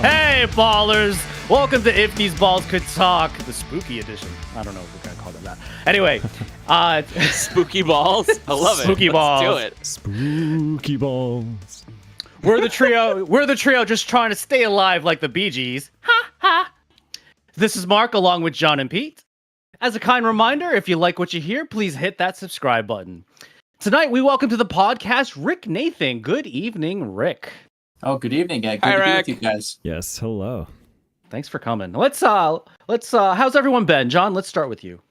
Hey, ballers! Welcome to If These Balls Could Talk, the spooky edition. I don't know if we're gonna call them that. Anyway, spooky balls. I love it. Spooky balls. Let's do it. Spooky balls. We're the trio. We're the trio, just trying to stay alive like the Bee Gees. Ha ha. This is Mark, along with John and Pete. As a kind reminder, if you like what you hear, please hit that subscribe button. Tonight, we welcome to the podcast Rick Naething. Good evening, Rick. Oh, good evening, Good Hi, to be Rick. with you guys. Yes, hello. Thanks for coming. How's everyone been? John, let's start with you.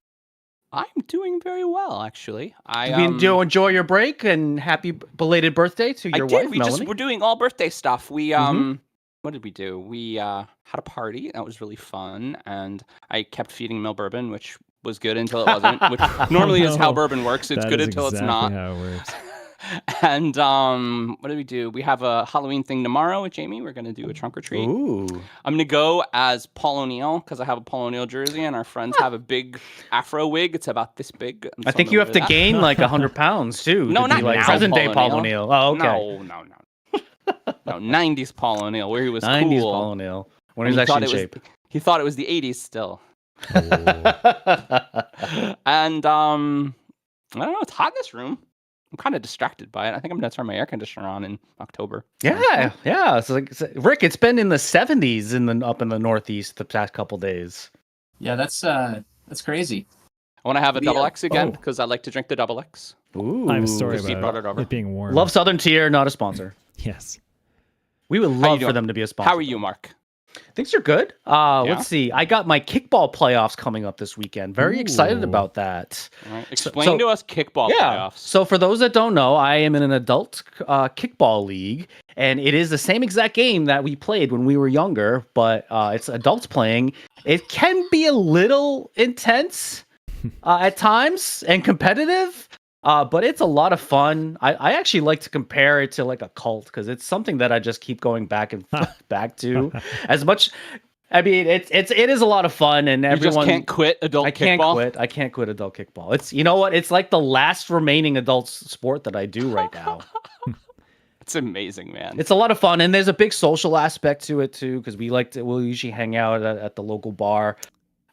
I'm doing very well, actually. Do you enjoy your break, and happy belated birthday to your wife, Melanie? We're doing all birthday stuff. We Mhm. What did we do? We had a party. That was really fun, and I kept feeding Mel bourbon, which was good until it wasn't. Which normally is how bourbon works. It's That good is until it's exactly not. how it works. And what did we do? We have a Halloween thing tomorrow with Jamie. We're gonna do a trunk or treat. Ooh. I'm gonna go as Paul O'Neill because I have a Paul O'Neill jersey, and our friends have a big Afro wig. It's about this big. I think you have to gain like 100 pounds too. No, to not be like now, present day Paul Paul O'Neill. Oh, okay. No. No, 90s Paul O'Neill, where he was 90s cool. Paul O'Neill when And he was thought actually in it shape. He thought it was the 80s still. Oh. And I don't know. It's hot in this room. I'm kind of distracted by it. I think I'm gonna turn my air conditioner on in October. Yeah. Rick, it's been in the 70s up in the Northeast the past couple days. Yeah, that's crazy. I want to have a double Yeah. X again because I like to drink the double X. Ooh. I have a story Christy brought it about over. it being warm. Love Southern Tier, not a sponsor. Yes. We would you love for doing? them to be a sponsor. How are you, Mark? Things are good. Let's see. I got my kickball playoffs coming up this weekend. Very excited Ooh. about that. All right. Explain to us kickball playoffs. So for those that don't know, I am in an adult kickball league, and it is the same exact game that we played when we were younger, but it's adults playing. It can be a little intense at times and competitive, but it's a lot of fun. I actually like to compare it to like a cult because it's something that I just keep going back and back to as much. I mean, it is a lot of fun, and You everyone just can't quit adult kickball. I can't quit adult kickball. It's, you know what? It's like the last remaining adult sport that I do right now. It's amazing, man. It's a lot of fun, and there's a big social aspect to it too, because we'll usually hang out at the local bar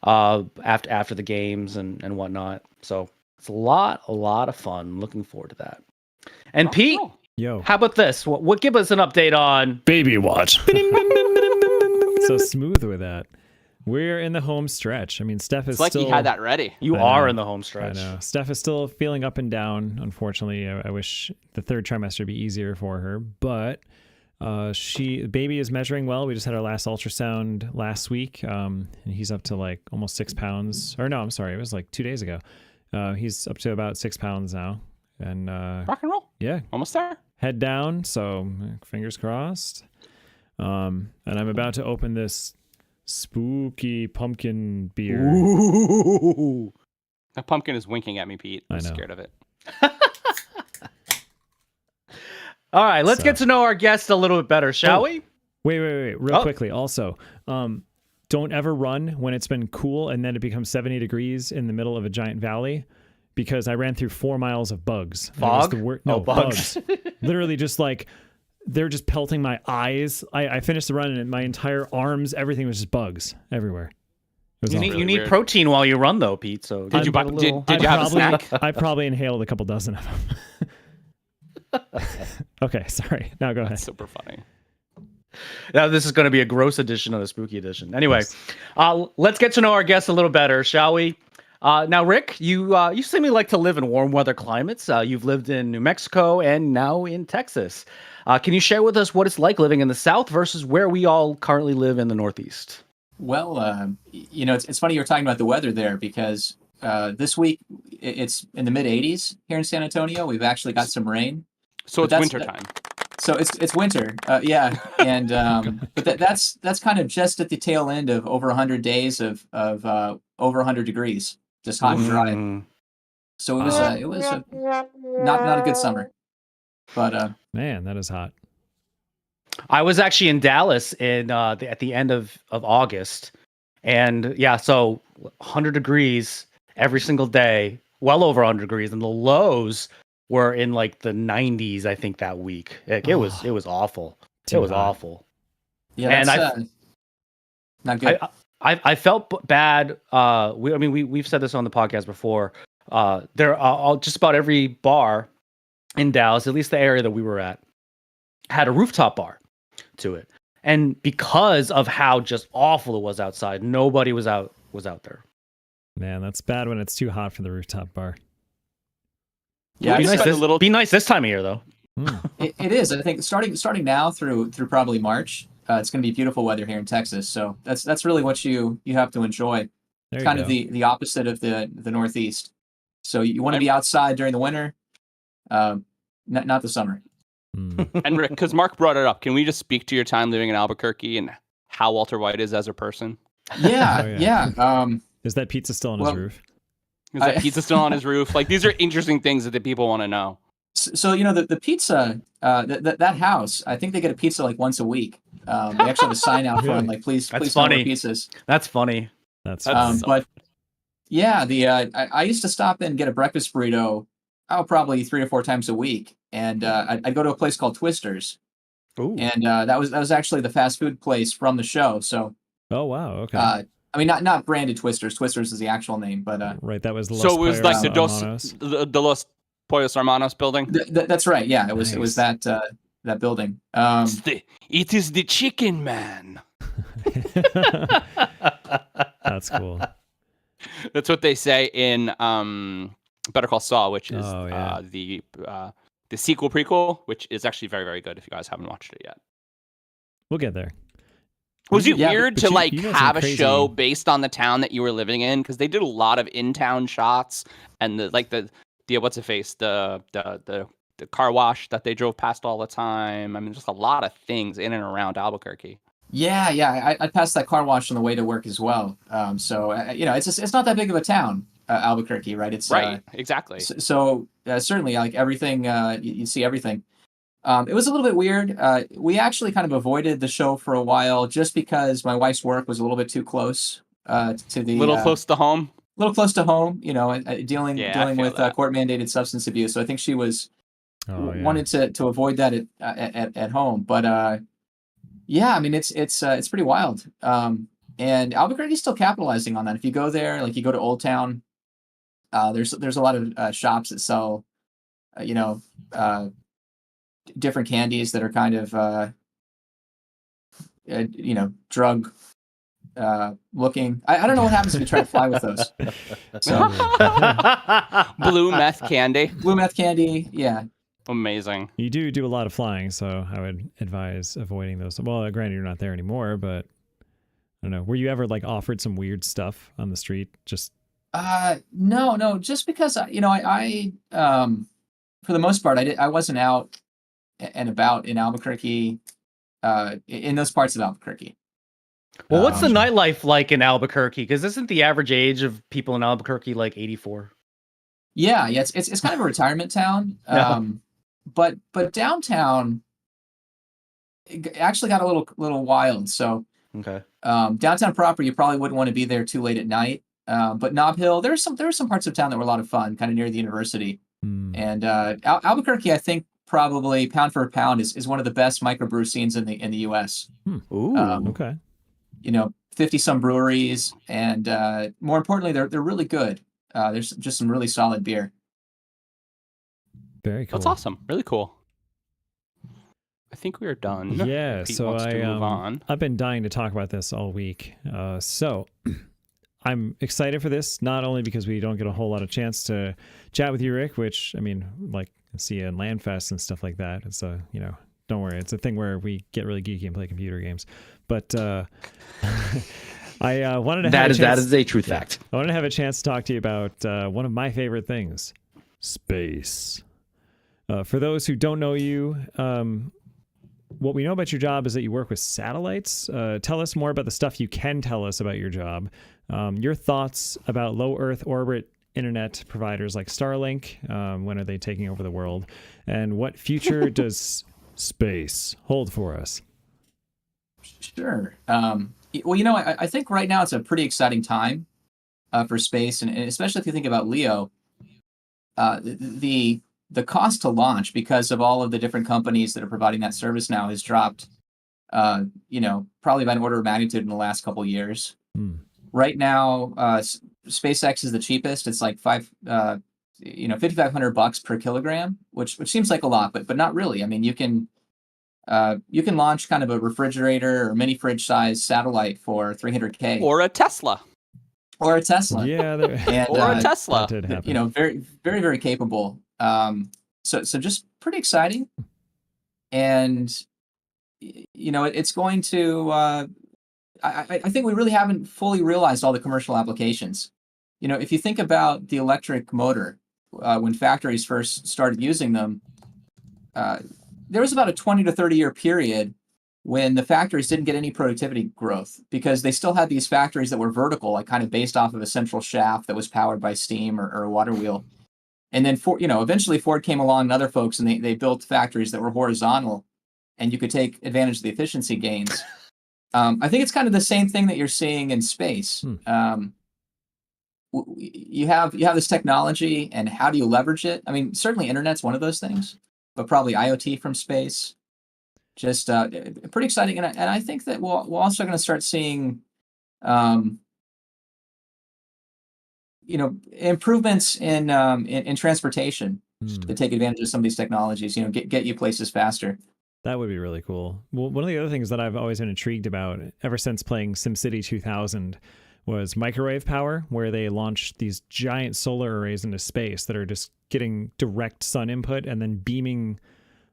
after the games and whatnot. So it's a lot of fun. Looking forward to that. And Oh, Pete, cool. Yo. how about this? What give us an update on Baby watch. So smooth with that. We're in the home stretch. I mean, Steph is It's like still... he had that ready. you I are know. in the home I stretch. know. Steph is still feeling up and down, unfortunately. I wish the third trimester would be easier for her, but baby is measuring well. We just had our last ultrasound last week, and he's up to like almost 6 pounds. Or no, I'm sorry, it was like 2 days ago. He's up to about 6 pounds now, and Rock and roll. yeah, Almost there. head down. So fingers crossed. And I'm about to open this spooky pumpkin beer. Ooh. That pumpkin is winking at me, Pete. I'm I know. scared of it. All right, let's So- get to know our guest a little bit better, shall we? Wait, real Oh. quickly. Also, don't ever run when it's been cool and then it becomes 70 degrees in the middle of a giant valley, because I ran through 4 miles of bugs. And it was Fog? no, Oh, bugs. Literally just like, they're just pelting my eyes. I finished the run and my entire arms, everything was just bugs everywhere. It was You awful. need really you need weird. protein while you run, though, Pete. So Did you get buy- a little- did you have a snack? I probably inhaled a couple dozen of them. Okay, sorry. Now go ahead. That's super funny. Now, this is going to be a gross edition of the spooky edition. Anyway, let's get to know our guest a little better, shall we? Now, Rick, you seem to like to live in warm weather climates. You've lived in New Mexico and now in Texas. Can you share with us what it's like living in the South versus where we all currently live in the Northeast? Well, it's funny you were talking about the weather there because this week it's in the mid 80s here in San Antonio. We've actually got some rain, So But it's that's- winter time. so it's winter. Yeah, and but that's kind of just at the tail end of over 100 days of over 100 degrees, just hot and dry. Mm. So it was not a good summer, but Man, that is hot. I was actually in Dallas at the end of August, and yeah, so 100 degrees every single day, well over 100 degrees, and the lows were in like the 90s, I think, that week. Like, it was awful. It was awful. Yeah, And that's not good. I felt bad. We've said this on the podcast before. There are just about every bar in Dallas, at least the area that we were at, had a rooftop bar to it. And because of how just awful it was outside, nobody was out there. Man, that's bad when it's too hot for the rooftop bar. Yeah, be nice this time of year though. It is. I think starting now through probably March, it's going to be beautiful weather here in Texas. So that's really what you have to enjoy. It's kind of the opposite of the Northeast. So you want to be outside during the winter, not the summer. And Rick, because Mark brought it up, can we just speak to your time living in Albuquerque and how Walter White is as a person? Yeah. Is that pizza still on his roof? Is that pizza still on his roof? Like, these are interesting things that the people want to know. So the pizza, that house, I think they get a pizza like once a week. They actually have a sign out front, like please no more pizzas. That's funny. That's but yeah, I used to stop in and get a breakfast burrito, probably 3 or 4 times a week, and I'd go to a place called Twister's. Ooh. And that was actually the fast food place from the show. So oh wow, okay. I mean, not branded Twisters. Twisters is the actual name, but right, that was Los so it was like the Hermanos. Los Pollos Hermanos building. That's right. Yeah, it was Nice. it was that building. It is the chicken man. That's cool. That's what they say in Better Call Saul, which is the sequel prequel, which is actually very, very good if you guys haven't watched it yet. We'll get there. Was it weird to you have a show based on the town that you were living in? Because they did a lot of in-town shots and the what's it face the car wash that they drove past all the time. I mean, just a lot of things in and around Albuquerque. Yeah. I passed that car wash on the way to work as well. So it's not that big of a town, Albuquerque, right? It's right, exactly. So certainly, like everything, you see everything. It was a little bit weird. We actually kind of avoided the show for a while just because my wife's work was a little bit too close to the close to home. A little cllose to home, dealing with court-mandated substance abuse. So I think she was wanted to avoid that at home. But I mean, it's pretty wild. And Albuquerque's still capitalizing on that. If you go there, like you go to Old Town, there's a lot of shops that sell, different candies that are kind of drug looking. I don't know what happens if you try to fly with those. So Blue meth candy, yeah. Amazing. You do a lot of flying, so I would advise avoiding those. Well, granted you're not there anymore, but I don't know. Were you ever like offered some weird stuff on the street? Just no, just because I for the most part I wasn't out and about in Albuquerque, in those parts of Albuquerque. Well, what's the nightlife like in Albuquerque? Because isn't the average age of people in Albuquerque like 84? Yeah, it's kind of a retirement town. But downtown it actually got a little wild. So okay, downtown proper, you probably wouldn't want to be there too late at night. But Nob Hill, there were some parts of town that were a lot of fun, kind of near the university. And Albuquerque, I think probably pound for pound is one of the best microbrew scenes in the U.S. Ooh, okay. 50 some breweries, and more importantly, they're really good. There's just some really solid beer. Very cool. That's awesome. Really cool. I think we are done. Yeah, Pete so wants to move on. I've been dying to talk about this all week. So I'm excited for this, not only because we don't get a whole lot of chance to chat with you, Rick, which, I mean, like, see you in LandFest and stuff like that. It's don't worry. It's a thing where we get really geeky and play computer games. But I wanted to have that is a true fact. I wanted to have a chance to talk to you about one of my favorite things, space. For those who don't know you, what we know about your job is that you work with satellites. Tell us more about the stuff you can tell us about your job. Your thoughts about low Earth orbit internet providers like Starlink. When are they taking over the world? And what future does space hold for us? Sure. Well, I think right now it's a pretty exciting time for space, and especially if you think about LEO. The cost to launch, because of all of the different companies that are providing that service now, has dropped probably by an order of magnitude in the last couple of years. Right now, SpaceX is the cheapest. It's like $5,500 per kilogram, which seems like a lot, but not really. I mean, you can launch kind of a refrigerator or mini fridge size satellite for $300K. Or a Tesla. Or a Tesla. Yeah, or a Tesla. That did happen. Very, very, very capable. So just pretty exciting. And it's going to. I think we really haven't fully realized all the commercial applications. If you think about the electric motor, when factories first started using them, there was about a 20 to 30 year period when the factories didn't get any productivity growth because they still had these factories that were vertical, like kind of based off of a central shaft that was powered by steam or a water wheel. And then eventually Ford came along and other folks, and they built factories that were horizontal, and you could take advantage of the efficiency gains. I think it's kind of the same thing that you're seeing in space. You have this technology, and how do you leverage it? I mean, certainly internet's one of those things, but probably IoT from space. Just pretty exciting, and I think that we're also going to start seeing, improvements in transportation to take advantage of some of these technologies. Get you places faster. That would be really cool. Well, one of the other things that I've always been intrigued about ever since playing SimCity 2000 was microwave power, where they launched these giant solar arrays into space that are just getting direct sun input and then beaming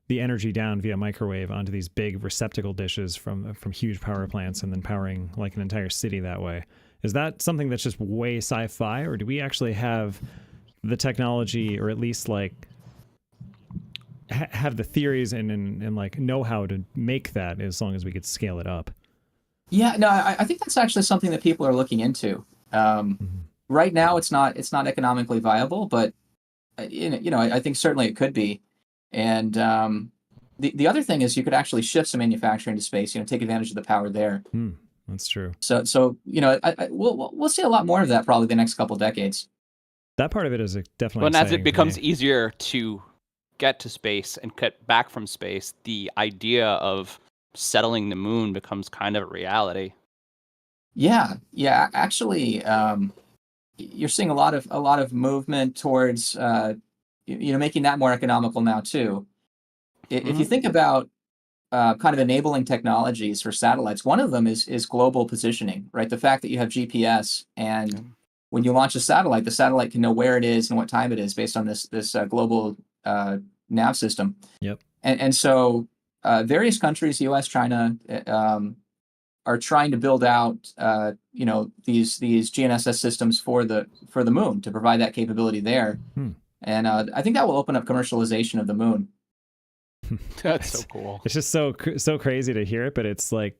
the energy down via microwave onto these big receptacle dishes from huge power plants and then powering like an entire city that way. Is that something that's just way sci-fi, or do we actually have the technology, or at least like have the theories and like know how to make that, as long as we could scale it up? Yeah, no, I think that's actually something that people are looking into. Right now, it's not economically viable, but I think certainly it could be. And the other thing is you could actually shift some manufacturing to space. Take advantage of the power there. That's true. So we'll see a lot more of that probably the next couple of decades. That part of it is definitely. Well, and as it becomes easier to get to space and get back from space, the idea of settling the moon becomes kind of a reality. Yeah. Actually, you're seeing a lot of movement towards making that more economical now too. If you think about kind of enabling technologies for satellites, one of them is global positioning, right? The fact that you have GPS, and when you launch a satellite, the satellite can know where it is and what time it is based on this global nav system. Yep. And so various countries, U.S., China, are trying to build out these GNSS systems for the moon to provide that capability there. And I think that will open up commercialization of the moon. That's so cool. It's just so crazy to hear it, but it's like,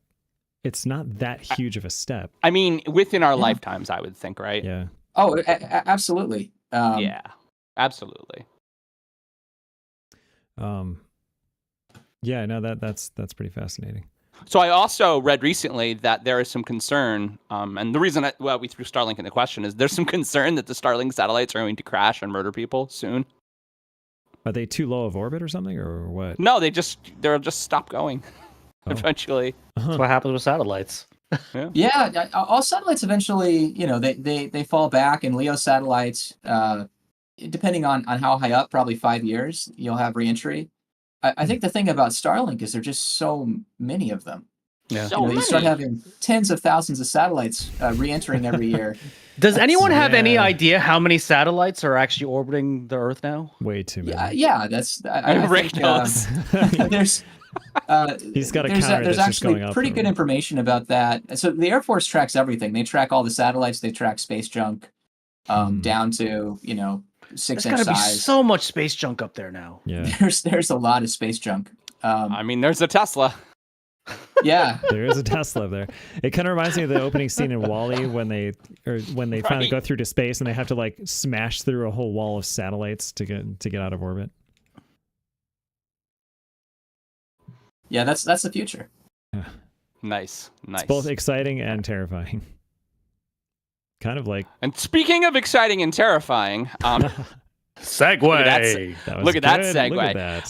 it's not that huge of a step. I mean, within our lifetimes, I would think, right? Yeah. Oh, absolutely. Yeah, absolutely. Yeah, no, that's pretty fascinating. So I also read recently that there is some concern, and the reason we threw Starlink in the question is there's some concern that the Starlink satellites are going to crash and murder people soon. Are they too low of orbit or something, or what? No, they'll just stop going eventually. That's what happens with satellites. Yeah, all satellites eventually, they fall back, and LEO satellites, depending on how high up, probably 5 years, you'll have reentry. I think the thing about Starlink is there are just so many of them. Yeah. You start having tens of thousands of satellites re-entering every year. Does anyone have any idea how many satellites are actually orbiting the Earth now? Way too many. Yeah, that's. I Rick think, knows. There's. He's got a counter there's that's just going actually up. pretty good information about that. So the Air Force tracks everything. They track all the satellites. They track space junk, down to 6-inch There's gotta be size. so much space junk up there now. Yeah. There's a lot of space junk. I mean, there's a Tesla. Yeah, there is a Tesla there. It kind of reminds me of the opening scene in WALL-E when they finally go through to space and they have to like smash through a whole wall of satellites to get out of orbit. Yeah, that's the future. Nice. It's both exciting and terrifying. Kind of like. And speaking of exciting and terrifying, Segue. Look at that segue. Look at that.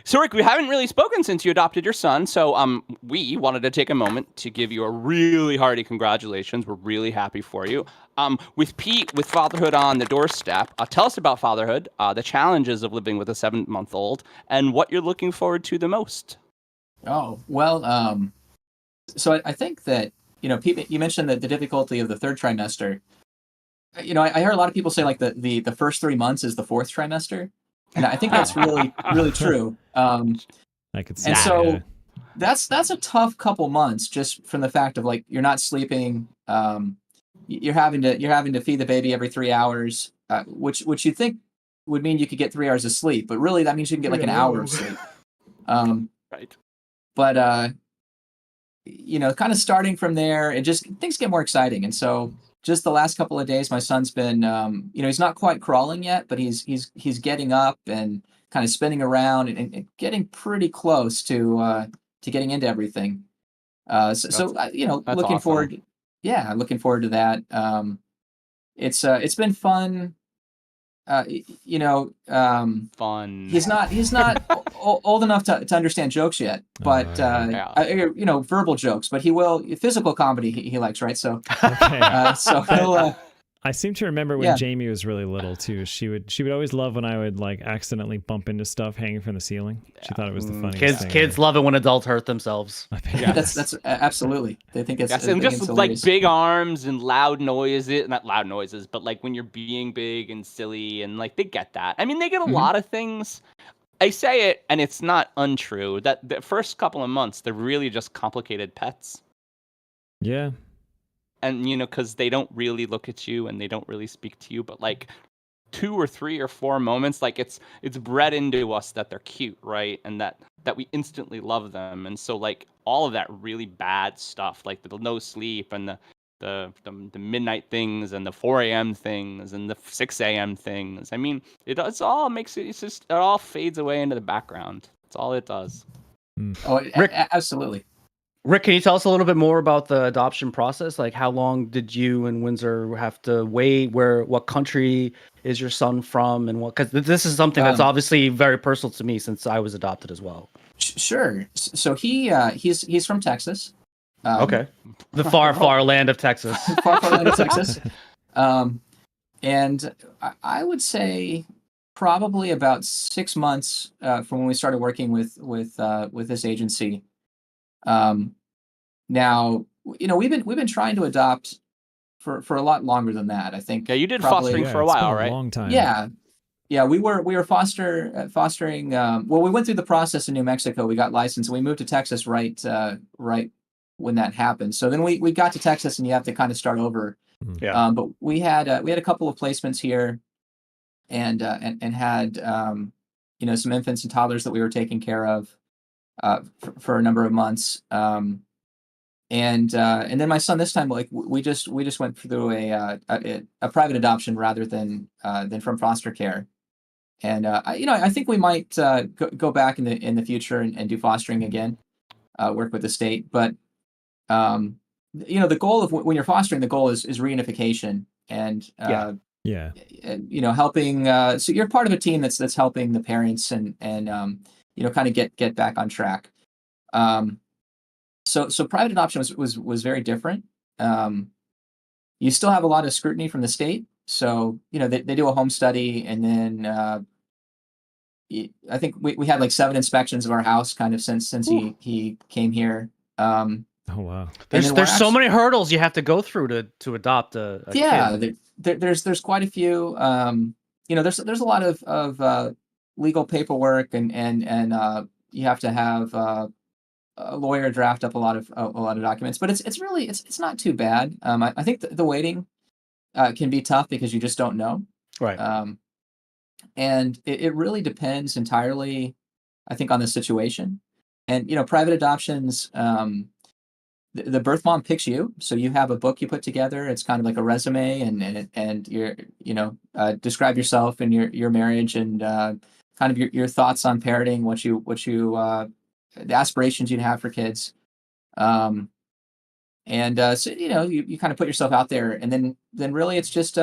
So Rick, we haven't really spoken since you adopted your son. So we wanted to take a moment to give you a really hearty congratulations. We're really happy for you. With Pete, with fatherhood on the doorstep, tell us about fatherhood, the challenges of living with a 7-month-old, and what you're looking forward to the most. Oh, well, so I think that, Pete, you mentioned that the difficulty of the third trimester. I heard a lot of people say like the first 3 months is the fourth trimester, and I think that's really really true. I could see. And that, so yeah. that's a tough couple months just from the fact of like you're not sleeping. You're having to feed the baby every 3 hours, which you think would mean you could get 3 hours of sleep, but really that means you can get like an hour of sleep. Right. But kind of starting from there, things get more exciting, and so. Just the last couple of days, my son's been, he's not quite crawling yet, but he's getting up and kind of spinning around and getting pretty close to getting into everything. So looking awesome. forward, looking forward to that. It's been fun. Fun. He's not old enough to understand jokes yet, but verbal jokes. But he will. Physical comedy he likes, right? So Okay. so he'll. I seem to remember when Jamie was really little too. She would always love when I would like accidentally bump into stuff hanging from the ceiling. She thought it was the funniest thing. Kids love it when adults hurt themselves. Yeah, that's absolutely. They think it's and just like big arms and loud noises, not loud noises, but like when you're being big and silly and like they get that. I mean, they get a lot of things. I say it, and it's not untrue that the first couple of months they're really just complicated pets. Yeah. And, because they don't really look at you and they don't really speak to you, but like 2 or 3 or 4 moments, like it's bred into us that they're cute, right? And that we instantly love them. And so like all of that really bad stuff, like the no sleep and the midnight things and the 4 a.m. things and the 6 a.m. things. I mean, it all fades away into the background. That's all it does. Oh, Rick, absolutely. Rick, can you tell us a little bit more about the adoption process? Like, how long did you and Windsor have to wait? What country is your son from, and what? Because this is something that's obviously very personal to me since I was adopted as well. Sure. So he's from Texas. Okay, the far land of Texas. far land of Texas. And I would say probably about 6 months from when we started working with this agency. Now, we've been trying to adopt for a lot longer than that. I think. Yeah, you did probably, fostering for a while, right? A long time. Yeah, we were fostering. Well, we went through the process in New Mexico. We got licensed, and we moved to Texas right when that happened. So then we got to Texas, and you have to kind of start over. Yeah. But we had a couple of placements here, and had some infants and toddlers that we were taking care of for a number of months. And then my son this time, like we just went through a private adoption rather than from foster care. And I think we might go back in the future and do fostering again, work with the state. But the goal of when you're fostering, the goal is reunification and helping. So you're part of a team that's helping the parents and kind of get back on track. So private adoption was very different. You still have a lot of scrutiny from the state. So, they do a home study, and then I think we had like 7 inspections of our house kind of since he came here. Oh wow. There's so many hurdles you have to go through to adopt a kid. There's quite a few. There's a lot of legal paperwork and you have to have a lawyer draft up a lot of documents, but it's really not too bad. I think the waiting can be tough because you just don't know. Right. And it really depends entirely, I think, on the situation. And private adoptions, the birth mom picks you, so you have a book you put together. It's kind of like a resume, and you're describe yourself and your marriage and kind of your thoughts on parenting, what you the aspirations you'd have for kids. So you kind of put yourself out there, and then really it's just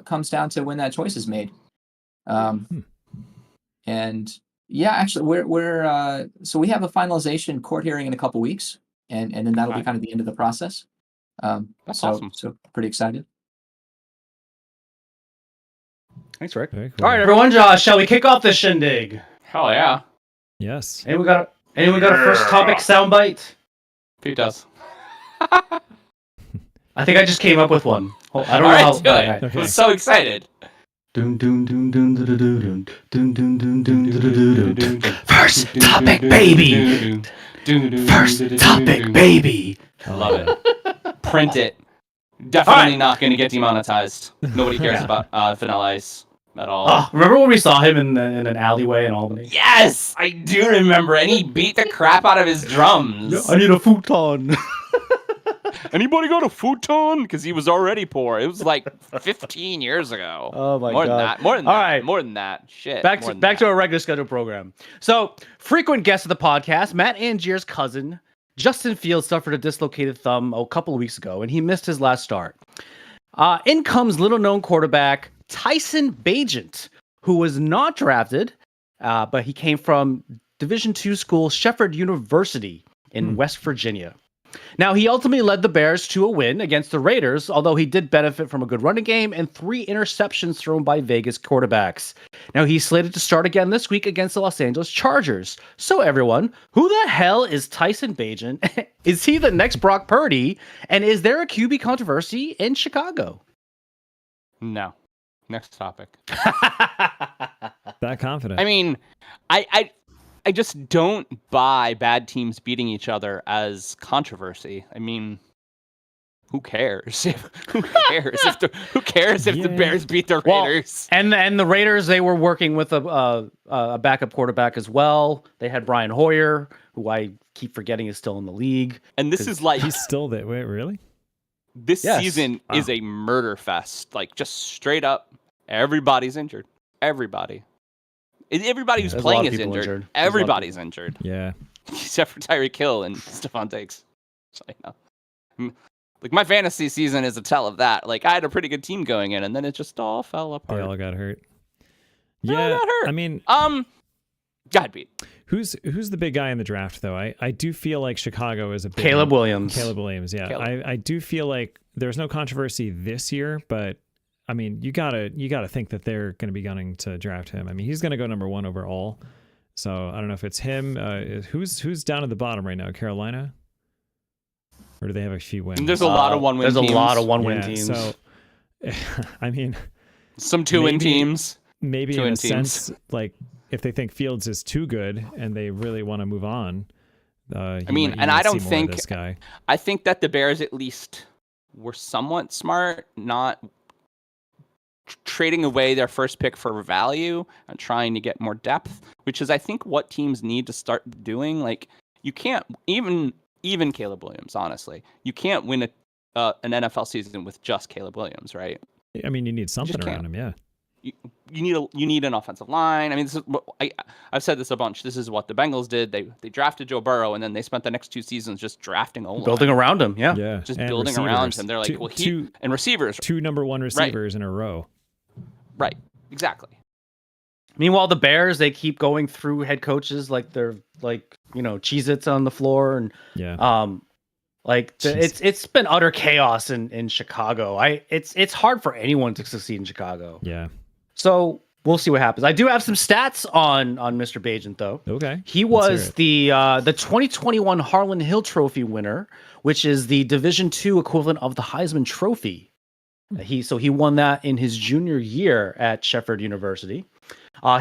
comes down to when that choice is made. And yeah, actually, we're so we have a finalization court hearing in a couple weeks, and then that'll be kind of the end of the process. That's awesome. So pretty excited. Thanks, Rick. Very cool. All right, everyone, shall we kick off this shindig? Hell yeah. Yes. Anyone got a first topic soundbite? Pete does. I think I just came up with one. I don't know All right, how. do it. Okay. I'm so excited. First topic, baby. First topic, baby. I love it. Print it. Definitely not going to get demonetized. Nobody cares about Vanilla Ice at all. Oh, remember when we saw him in an alleyway in Albany? Yes, I do remember. And he beat the crap out of his drums. I need a futon. Anybody got a futon? Because he was already poor. It was like 15 years ago. Oh my more god. Than that. More than all that. right. More than that. Shit. Back to our regular scheduled program. So, frequent guest of the podcast, Matt Angier's cousin, Justin Fields, suffered a dislocated thumb a couple of weeks ago, and he missed his last start. In comes little-known quarterback Tyson Bagent, who was not drafted, but he came from Division II school Shepherd University in West Virginia. Now, he ultimately led the Bears to a win against the Raiders, although he did benefit from a good running game and 3 interceptions thrown by Vegas quarterbacks. Now, he's slated to start again this week against the Los Angeles Chargers. So, everyone, who the hell is Tyson Bagent? Is he the next Brock Purdy? And is there a QB controversy in Chicago? No. Next topic. That confident. I mean, I just don't buy bad teams beating each other as controversy. I mean, who cares? Who cares if the Bears beat the Raiders? Well, and the Raiders, they were working with a backup quarterback as well. They had Brian Hoyer, who I keep forgetting is still in the league. And this is like he's still there. Wait, really? This season is a murder fest. Like just straight up, everybody's injured. Everybody who's playing is injured. Everybody's injured. Yeah. Except for Tyreek Hill and Stephon Diggs. So, like my fantasy season is a tell of that. Like I had a pretty good team going in, and then it just all fell apart. They all got hurt. Yeah, got hurt. I mean, God beat. Who's the big guy in the draft though? I do feel like Chicago is a big Caleb Williams. Caleb Williams, yeah. I do feel like there's no controversy this year, but I mean, you gotta think that they're going to be gunning to draft him. I mean, he's going to go number 1 overall. So I don't know if it's him. Who's down at the bottom right now? Carolina, or do they have a few wins? There's a lot of one-win. There's teams. a lot of one-win teams. So, I mean, some 2-win teams. Maybe in a sense, like if they think Fields is too good and they really want to move on. I don't think this guy. I think that the Bears at least were somewhat smart, not trading away their first pick for value and trying to get more depth, which is I think what teams need to start doing. Like you can't even Caleb Williams, honestly, you can't win an NFL season with just Caleb Williams, right? I mean, you need something around him, yeah. You need an offensive line. I mean, I've said this a bunch. This is what the Bengals did. They drafted Joe Burrow, and then they spent the next 2 seasons just drafting O-line. Building around him, yeah. Just and building receivers. around him. They're like, and receivers. 2 number 1 receivers in a row. Right, exactly. Meanwhile, the Bears, they keep going through head coaches like they're like, Cheez-Its on the floor. And it's been utter chaos in Chicago. It's hard for anyone to succeed in Chicago. Yeah. So we'll see what happens. I do have some stats on Mr. Bagent, though. Okay. He was the 2021 Harlan Hill Trophy winner, which is the Division II equivalent of the Heisman Trophy. He won that in his junior year at Shepherd University.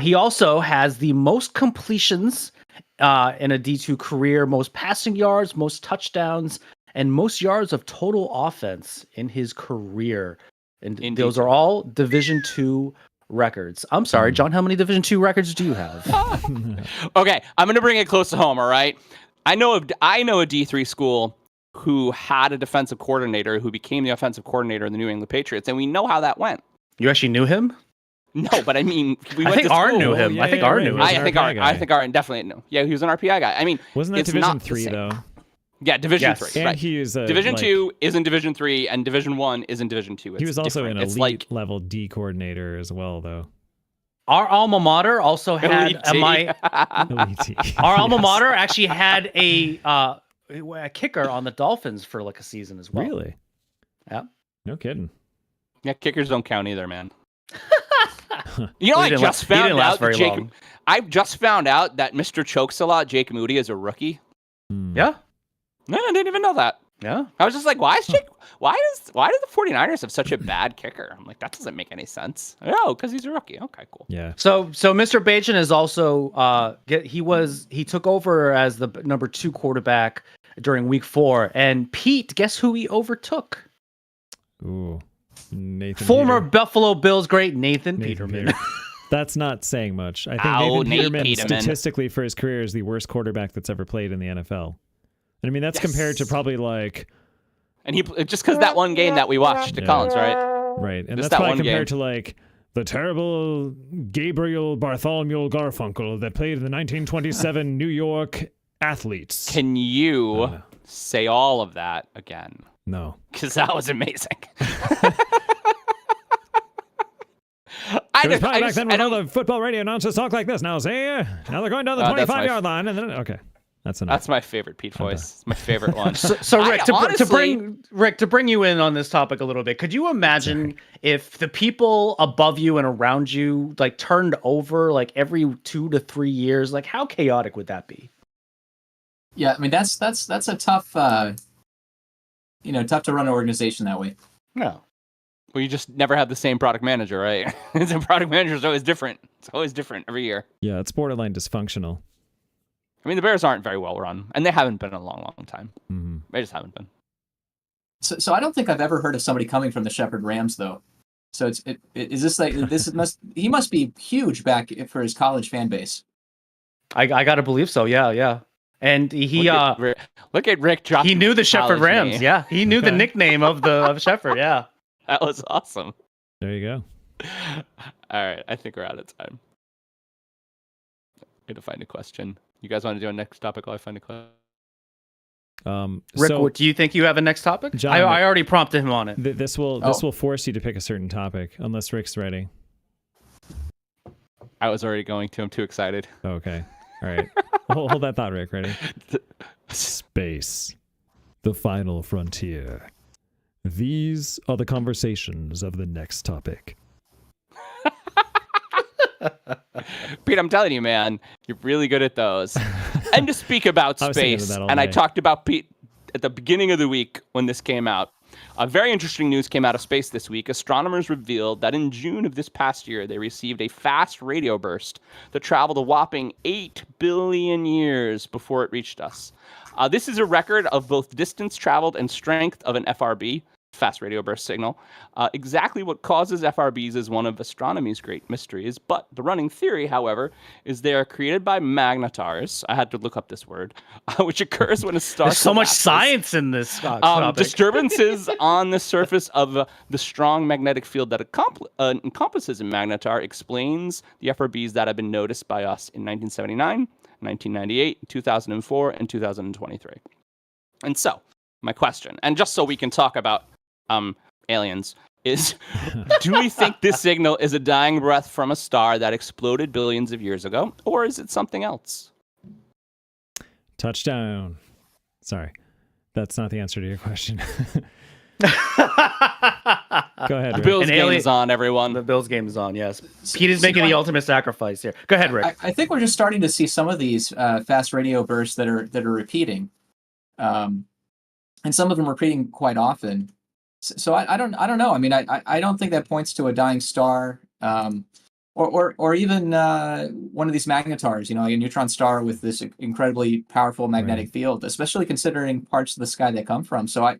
He also has the most completions in a D2 career, most passing yards, most touchdowns, and most yards of total offense in his career. And those are all Division II records. I'm sorry, John, how many Division II records do you have? Okay, I'm going to bring it close to home, all right? I know a D3 school who had a defensive coordinator who became the offensive coordinator of the New England Patriots, and we know how that went. You actually knew him? No, but I mean, I think Arn knew him. I think Arn knew him. I think Arn definitely knew. Yeah, he was an RPI guy. I mean, wasn't that Division 3 though? Yeah, Division 3. And right. he is Division 2 is in Division 3, and Division 1 is in Division 2. He was also different. an elite level D coordinator as well, though. Our alma mater also had our alma mater actually had a kicker on the Dolphins for like a season as well. Really? Yeah. No kidding. Yeah, kickers don't count either, man. You know, I just found out that Mr. Chokes-a-Lot, Jake Moody, is a rookie. Yeah. No, I didn't even know that. Yeah. I was just like, why do the 49ers have such a bad kicker? I'm like, that doesn't make any sense. Oh, because he's a rookie. Okay, cool. Yeah. So Mr. Bajan is also he took over as the number 2 quarterback during week 4, and Pete, guess who he overtook? Ooh. Naething Former Peter. Buffalo Bills great Naething Naething Peterman. Peter. That's not saying much. I think Naething Peterman statistically for his career is the worst quarterback that's ever played in the NFL. And I mean, that's compared to probably like... And he just because that one game that we watched at Collins, right? Right. And just that's that probably compared game. to like the terrible Gabriel Bartholomew Garfunkel that played in the 1927 New York Athletes. Can you say all of that again? No. Because that was amazing. It was probably back then when all the football radio announcers talk like this. Now say, now they're going down the 25-yard line, and then okay, that's enough. That's my favorite Pete voice. It's my favorite one. So Rick, to bring you in on this topic a little bit, could you imagine if the people above you and around you like turned over like every 2 to 3 years? Like, how chaotic would that be? Yeah, I mean that's a tough, tough to run an organization that way. No. Well, you just never have the same product manager, right? The product manager is always different. It's always different every year. Yeah, it's borderline dysfunctional. I mean, the Bears aren't very well run, and they haven't been in a long, long time. Mm-hmm. They just haven't been. So I don't think I've ever heard of somebody coming from the Shepherd Rams, though. So he must be huge back for his college fan base. I gotta believe so. Yeah. And he look at Rick. He knew the Shepherd Rams. Name. Yeah, he knew the nickname of Shepherd. Yeah. That was awesome. There you go. All right, I think we're out of time. Need to find a question. You guys want to do a next topic while I find a question? Rick, do you think you have a next topic? John, I already prompted him on it. This will force you to pick a certain topic, unless Rick's ready. I was already going to. I'm too excited. Okay. All right. hold that thought, Rick. Ready? Space. The final frontier. These are the conversations of the next topic. Pete, I'm telling you, man, you're really good at those. And to speak about space, and I talked about Pete at the beginning of the week when this came out. Very interesting news came out of space this week. Astronomers revealed that in June of this past year, they received a fast radio burst that traveled a whopping 8 billion years before it reached us. This is a record of both distance traveled and strength of an FRB, fast radio burst signal. Exactly what causes FRBs is one of astronomy's great mysteries, but the running theory, however, is they are created by magnetars. I had to look up this word, which occurs when a star There's so much science in this topic. Disturbances on the surface of the strong magnetic field that encompasses a magnetar explains the FRBs that have been noticed by us in 1979, 1998, 2004, and 2023. And so, my question, and just so we can talk about aliens, is do we think this signal is a dying breath from a star that exploded billions of years ago, or is it something else? Touchdown. Sorry, that's not the answer to your question. Go ahead, Rick. The Bills game is on, everyone. The Bills game is on, yes. Pete is making the ultimate sacrifice here. Go ahead, Rick. I think we're just starting to see some of these fast radio bursts that are repeating. And some of them repeating quite often. So I don't know. I mean, I don't think that points to a dying star, or even one of these magnetars. Like a neutron star with this incredibly powerful magnetic field, especially considering parts of the sky they come from. So I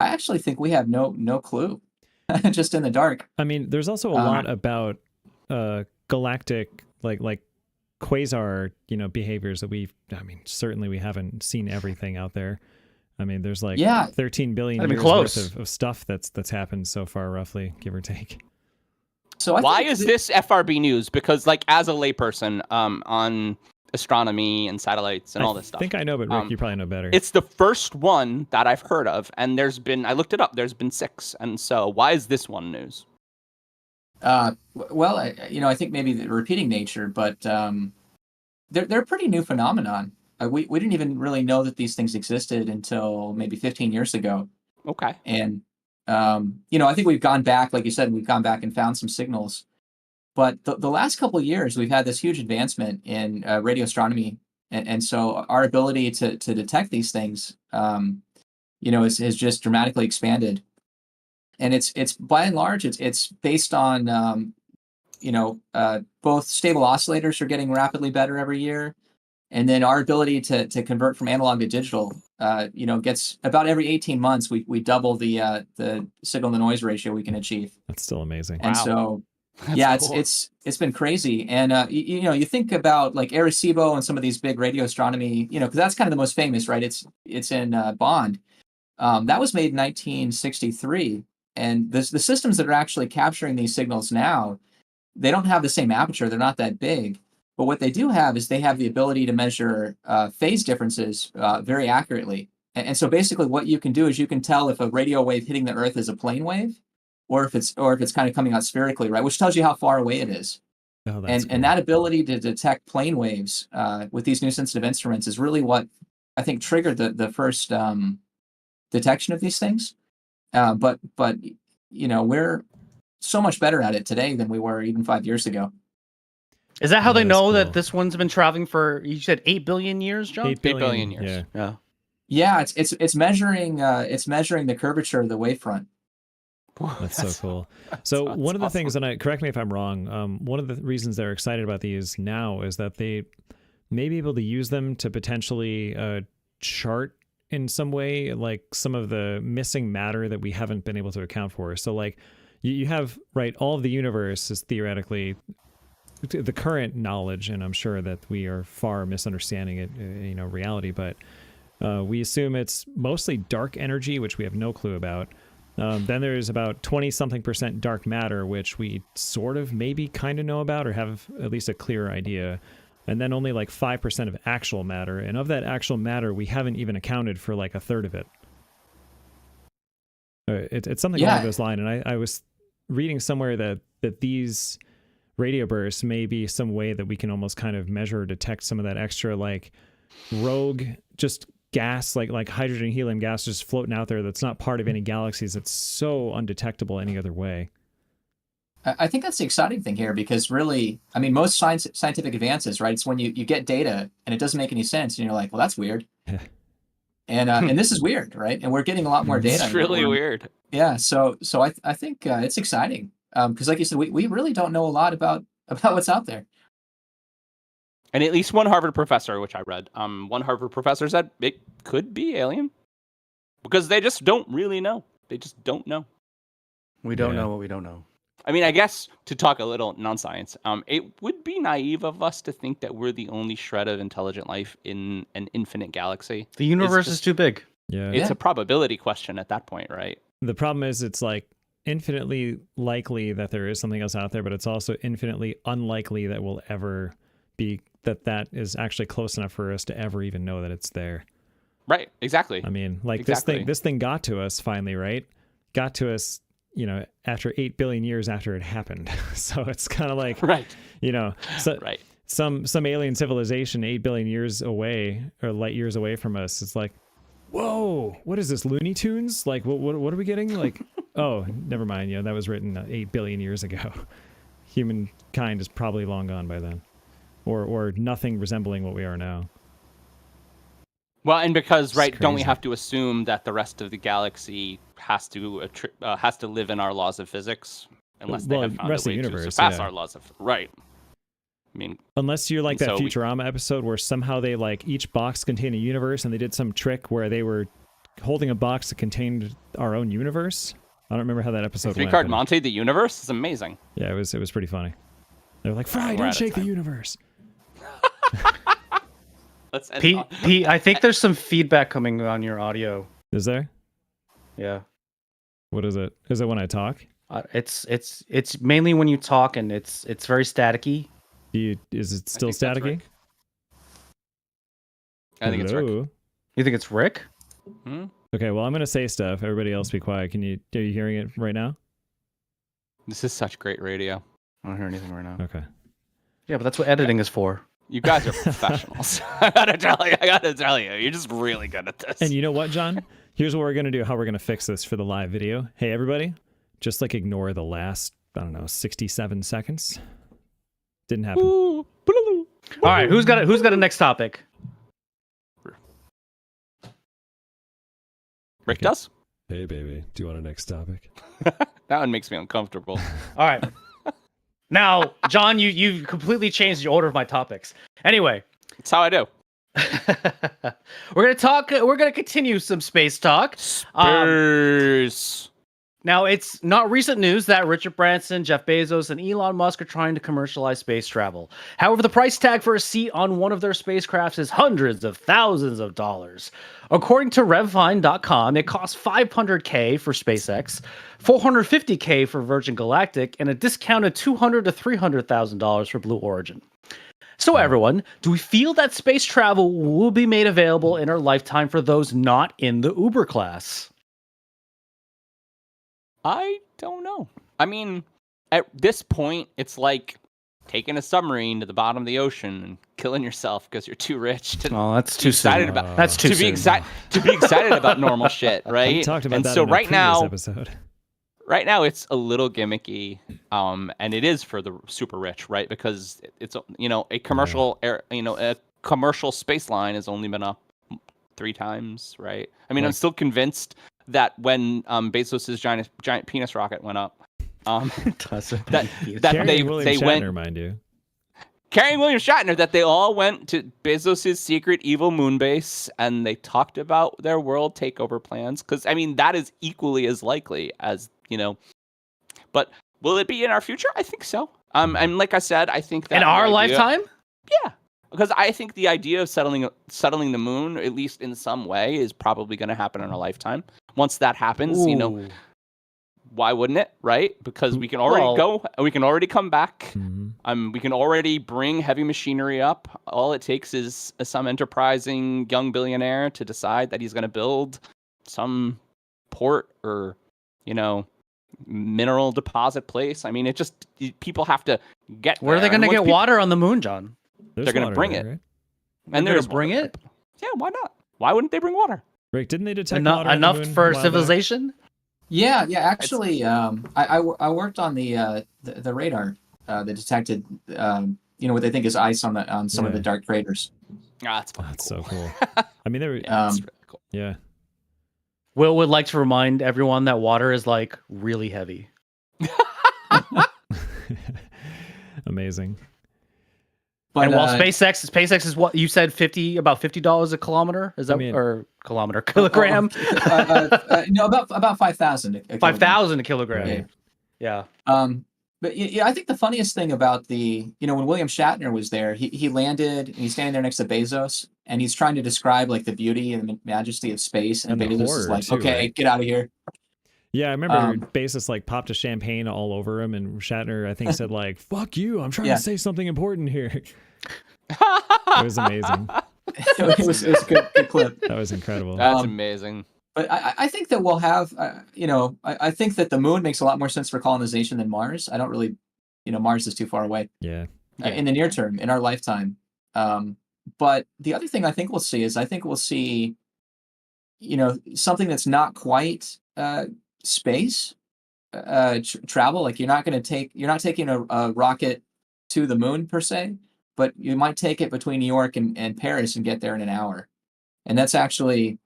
actually think we have no clue, just in the dark. I mean, there's also a lot about galactic like quasar behaviors that certainly we haven't seen everything out there. I mean, there's 13 billion years worth of stuff that's happened so far, roughly, give or take. So why is this FRB news? Because, as a layperson on astronomy and satellites and all this stuff. I think I know, but Rick, you probably know better. It's the first one that I've heard of, and I looked it up, there's been 6. And so why is this one news? Well, I think maybe the repeating nature, but they're a pretty new phenomenon. We didn't even really know that these things existed until maybe 15 years ago. Okay. And I think we've gone back, like you said, we've gone back and found some signals. But the last couple of years, we've had this huge advancement in radio astronomy, and so our ability to detect these things, has just dramatically expanded. And it's by and large, it's based on both stable oscillators are getting rapidly better every year, and then our ability to convert from analog to digital, gets about every 18 months we double the signal to noise ratio we can achieve. That's still amazing. And Wow. so, That's yeah, cool. it's been crazy. And you think about like Arecibo and some of these big radio astronomy, because that's kind of the most famous, right? It's in Bond. That was made in 1963, and the systems that are actually capturing these signals now, they don't have the same aperture. They're not that big. But what they do have is they have the ability to measure phase differences very accurately. And so basically what you can do is you can tell if a radio wave hitting the Earth is a plane wave, or if it's kind of coming out spherically, right? Which tells you how far away it is. Oh, that's And cool. that ability to detect plane waves with these new sensitive instruments is really what I think triggered the first detection of these things. But we're so much better at it today than we were even 5 years ago. Is that how they That is know cool. that this one's been traveling for, you said 8 billion years, John? 8 billion years. Yeah. Yeah, it's measuring the curvature of the wavefront. That's so cool. So that's one of the awesome. things, and correct me if I'm wrong, one of the reasons they're excited about these now is that they may be able to use them to potentially chart in some way, like some of the missing matter that we haven't been able to account for. So like you have, right, all of the universe is theoretically the current knowledge, and I'm sure that we are far misunderstanding it, reality, but we assume it's mostly dark energy, which we have no clue about. Then there's about 20-something% dark matter, which we sort of maybe kind of know about or have at least a clear idea. And then only like 5% of actual matter. And of that actual matter, we haven't even accounted for like a third of it. It's something along those lines. And I was reading somewhere that these radio bursts may be some way that we can almost kind of measure or detect some of that extra like rogue just gas, like hydrogen, helium gas just floating out there that's not part of any galaxies. It's so undetectable any other way. I think that's the exciting thing here, because really, I mean, most scientific advances, right? It's when you get data and it doesn't make any sense, and you're like, well, that's weird. And this is weird, right? And we're getting a lot more data. It's really weird. Yeah. So I think it's exciting because, like you said, we really don't know a lot about what's out there. And at least one Harvard professor, which I read, one Harvard professor said it could be alien, because they just don't really know. They just don't know. We don't know what we don't know. I mean, I guess to talk a little non-science, it would be naive of us to think that we're the only shred of intelligent life in an infinite galaxy. The universe is too big. Yeah. It's a probability question at that point, right? The problem is it's like infinitely likely that there is something else out there, but it's also infinitely unlikely that we'll ever be that is actually close enough for us to ever even know that it's there. Right, exactly. I mean, like exactly. this thing got to us finally, right? Got to us, after 8 billion years after it happened. So it's kind of like, right. So right. Some alien civilization 8 billion years away or light years away from us. It's like, whoa, what is this, Looney Tunes? Like, what are we getting? Like, oh, never mind. That was written 8 billion years ago. Humankind is probably long gone by then. Or nothing resembling what we are now. Well, and because, don't we have to assume that the rest of the galaxy has to live in our laws of physics, unless they have found a way to surpass our laws of right? I mean, unless you're like that Futurama episode where somehow they like each box contained a universe, and they did some trick where they were holding a box that contained our own universe. I don't remember how that episode went. Ricard Monte, the universe is amazing. Yeah, it was pretty funny. They were like, "Fry, don't shake the universe." Let's end Pete, I think there's some feedback coming on your audio. Is there? Yeah. What is it? Is it when I talk? It's mainly when you talk, and it's very staticky. Is it still staticky? I think it's Rick. You think it's Rick? Hmm? Okay, well, I'm gonna say stuff. Everybody else be quiet. Are you hearing it right now? This is such great radio. I don't hear anything right now. Okay. Yeah, but that's what editing is for. You guys are professionals. I gotta tell you, you're just really good at this. And you know what, John? Here's what we're gonna do. How we're gonna fix this for the live video. Hey, everybody, just like ignore the last, I don't know, 67 seconds. Didn't happen. Ooh. All right, who's got a next topic? Rick does. Hey, baby, do you want a next topic? That one makes me uncomfortable. All right. Now, John, you completely changed the order of my topics. Anyway, That's how I do. we're gonna continue some space talk. Spurs. Now, it's not recent news that Richard Branson, Jeff Bezos, and Elon Musk are trying to commercialize space travel. However, the price tag for a seat on one of their spacecrafts is hundreds of thousands of dollars. According to RevFind.com, it costs $500K for SpaceX, $450K for Virgin Galactic, and a discounted $200,000 to $300,000 for Blue Origin. So, everyone, do we feel that space travel will be made available in our lifetime for those not in the Uber class? I don't know. I mean, at this point, it's like taking a submarine to the bottom of the ocean and killing yourself because you're too rich to. Oh, that's too excited soon. about. That's too to soon. be to be excited about normal shit, right? We talked about and that so in a right previous now, episode. right now it's a little gimmicky, and it is for the super rich, right? Because it's a commercial a commercial space line has only been up 3 times, right? I mean, I'm still convinced that when Bezos's giant penis rocket went up, that Carrying William they Shatner, went mind you. carrying William Shatner, that they all went to Bezos's secret evil moon base and they talked about their world takeover plans. Because I mean, that is equally as likely as But will it be in our future? I think so. And like I said, I think that In our lifetime? Yeah. Because I think the idea of settling the moon, at least in some way, is probably going to happen in our lifetime. Once that happens, Ooh. why wouldn't it, right? Because we can already go, and we can already come back. Mm-hmm. We can already bring heavy machinery up. All it takes is some enterprising young billionaire to decide that he's going to build some port or, mineral deposit place. I mean, people have to get Where are they there. going to And get once water on the moon, John? They're going to bring it. Right? And They're there's gonna bring it? Yeah, why not? Why wouldn't they bring water? Rick, didn't they detect water on the Enough moon a for while back? civilization? Yeah. Actually, I worked on the radar that detected what they think is ice on some of the dark craters. That's fucking That's cool. so cool. I mean, they were, That's really cool. yeah. Will would like to remind everyone that water is like really heavy. Amazing. But And while SpaceX is what you said, about $50 a kilometer. Is that or kilogram? No, about 5,000. 5,000 a kilogram. Right. Yeah. But yeah, I think the funniest thing about when William Shatner was there, he landed and he's standing there next to Bezos and he's trying to describe like the beauty and the majesty of space, and And the Bezos is horror, like, too, okay, right? get out of here. Yeah, I remember Bezos like popped a champagne all over him, and Shatner, I think, said like, "Fuck you! I'm trying to say something important here." It was amazing. it was a good clip. That was incredible. That's amazing. But I think that we'll have, I think that the moon makes a lot more sense for colonization than Mars. I don't really, Mars is too far away. Yeah. In the near term, in our lifetime. But the other thing I think we'll see is something that's not quite space travel. Like you're not taking a rocket to the moon per se, but you might take it between New York and Paris and get there in an hour. And that's actually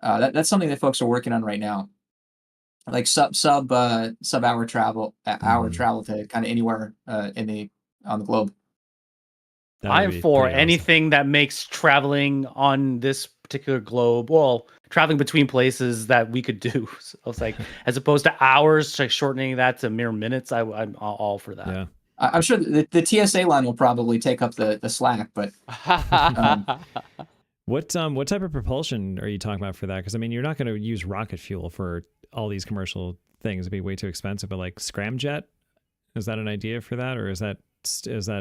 that's something that folks are working on right now, like sub hour travel to kind of anywhere on the globe. I'm for anything that makes traveling on this particular globe, traveling between places that we could do. So it's like, as opposed to hours, like shortening that to mere minutes, I'm all for that. Yeah. I'm sure the TSA line will probably take up the slack, but what type of propulsion are you talking about for that? Because I mean, you're not going to use rocket fuel for all these commercial things; it'd be way too expensive. But like scramjet, is that an idea for that, or is that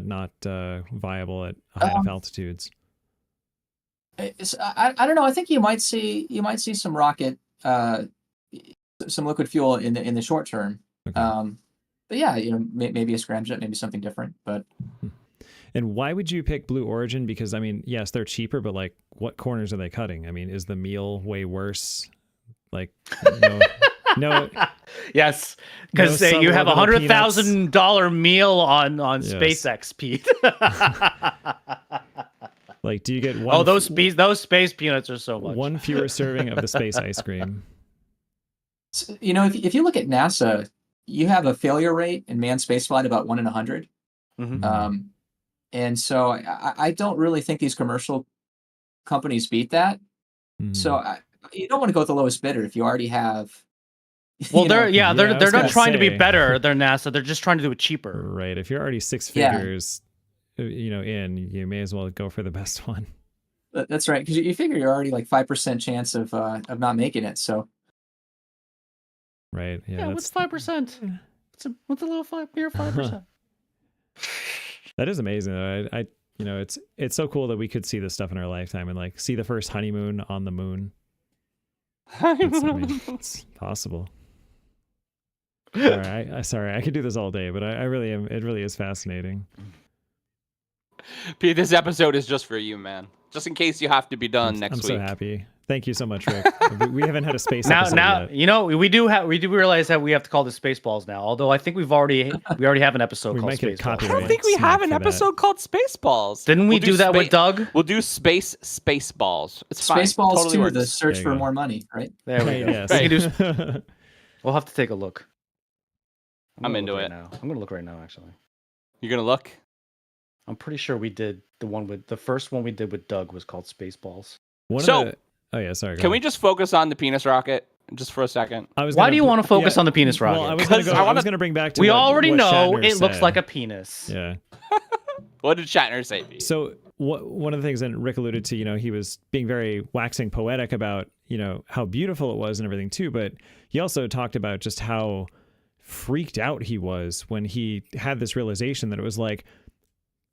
not viable at high enough altitudes? I don't know. I think you might see some rocket, some liquid fuel in the short term. Okay. yeah, maybe a scramjet, maybe something different. But and why would you pick Blue Origin? Because I mean, yes, they're cheaper, but like, what corners are they cutting? I mean, is the meal way worse? Like, no. Yes, because you have $100,000 meal on SpaceX, Pete. Like, do you get one? Oh, those space peanuts are so much. One fewer serving of the space ice cream. If you look at NASA, you have a failure rate in manned spaceflight about 1 in 100. Mm-hmm. And so I don't really think these commercial companies beat that. Mm-hmm. So you don't want to go with the lowest bidder if you already have. Well, they're not trying to be better. They're NASA. They're just trying to do it cheaper. Right. If you're already 6 figures, you may as well go for the best one. That's right, because you figure you're already like 5% chance of not making it. So. Right. Yeah. What's 5%? What's a little 5%? That is amazing. I it's so cool that we could see this stuff in our lifetime and like see the first honeymoon on the moon. It's possible. Sorry, I could do this all day, but I really am. It really is fascinating. Pete, this episode is just for you, man. Just in case you have to be done next week. I'm so happy. Thank you so much, Rick. We haven't had a space episode yet. We do realize that we have to call this Spaceballs now. Although I think we already have an episode called Spaceballs. I don't think we have an episode called Spaceballs. Didn't we do that with Doug? We'll do Spaceballs. It's fine. Spaceballs totally 2, works. the search for more money, right? There we go. Yes. We'll have to take a look. I'm into it. Now. I'm gonna look right now. Actually, you're gonna look. I'm pretty sure we did the first one we did with Doug was called Spaceballs. Oh yeah, sorry. Can we just focus on the penis rocket just for a second? Why do you want to focus on the penis rocket? Well, I was going to bring back to we already know Shatner it said. Looks like a penis. Yeah. What did Shatner say, Pete? So one of the things that Rick alluded to, he was being very waxing poetic about, how beautiful it was and everything too, but he also talked about just how freaked out he was when he had this realization that it was like,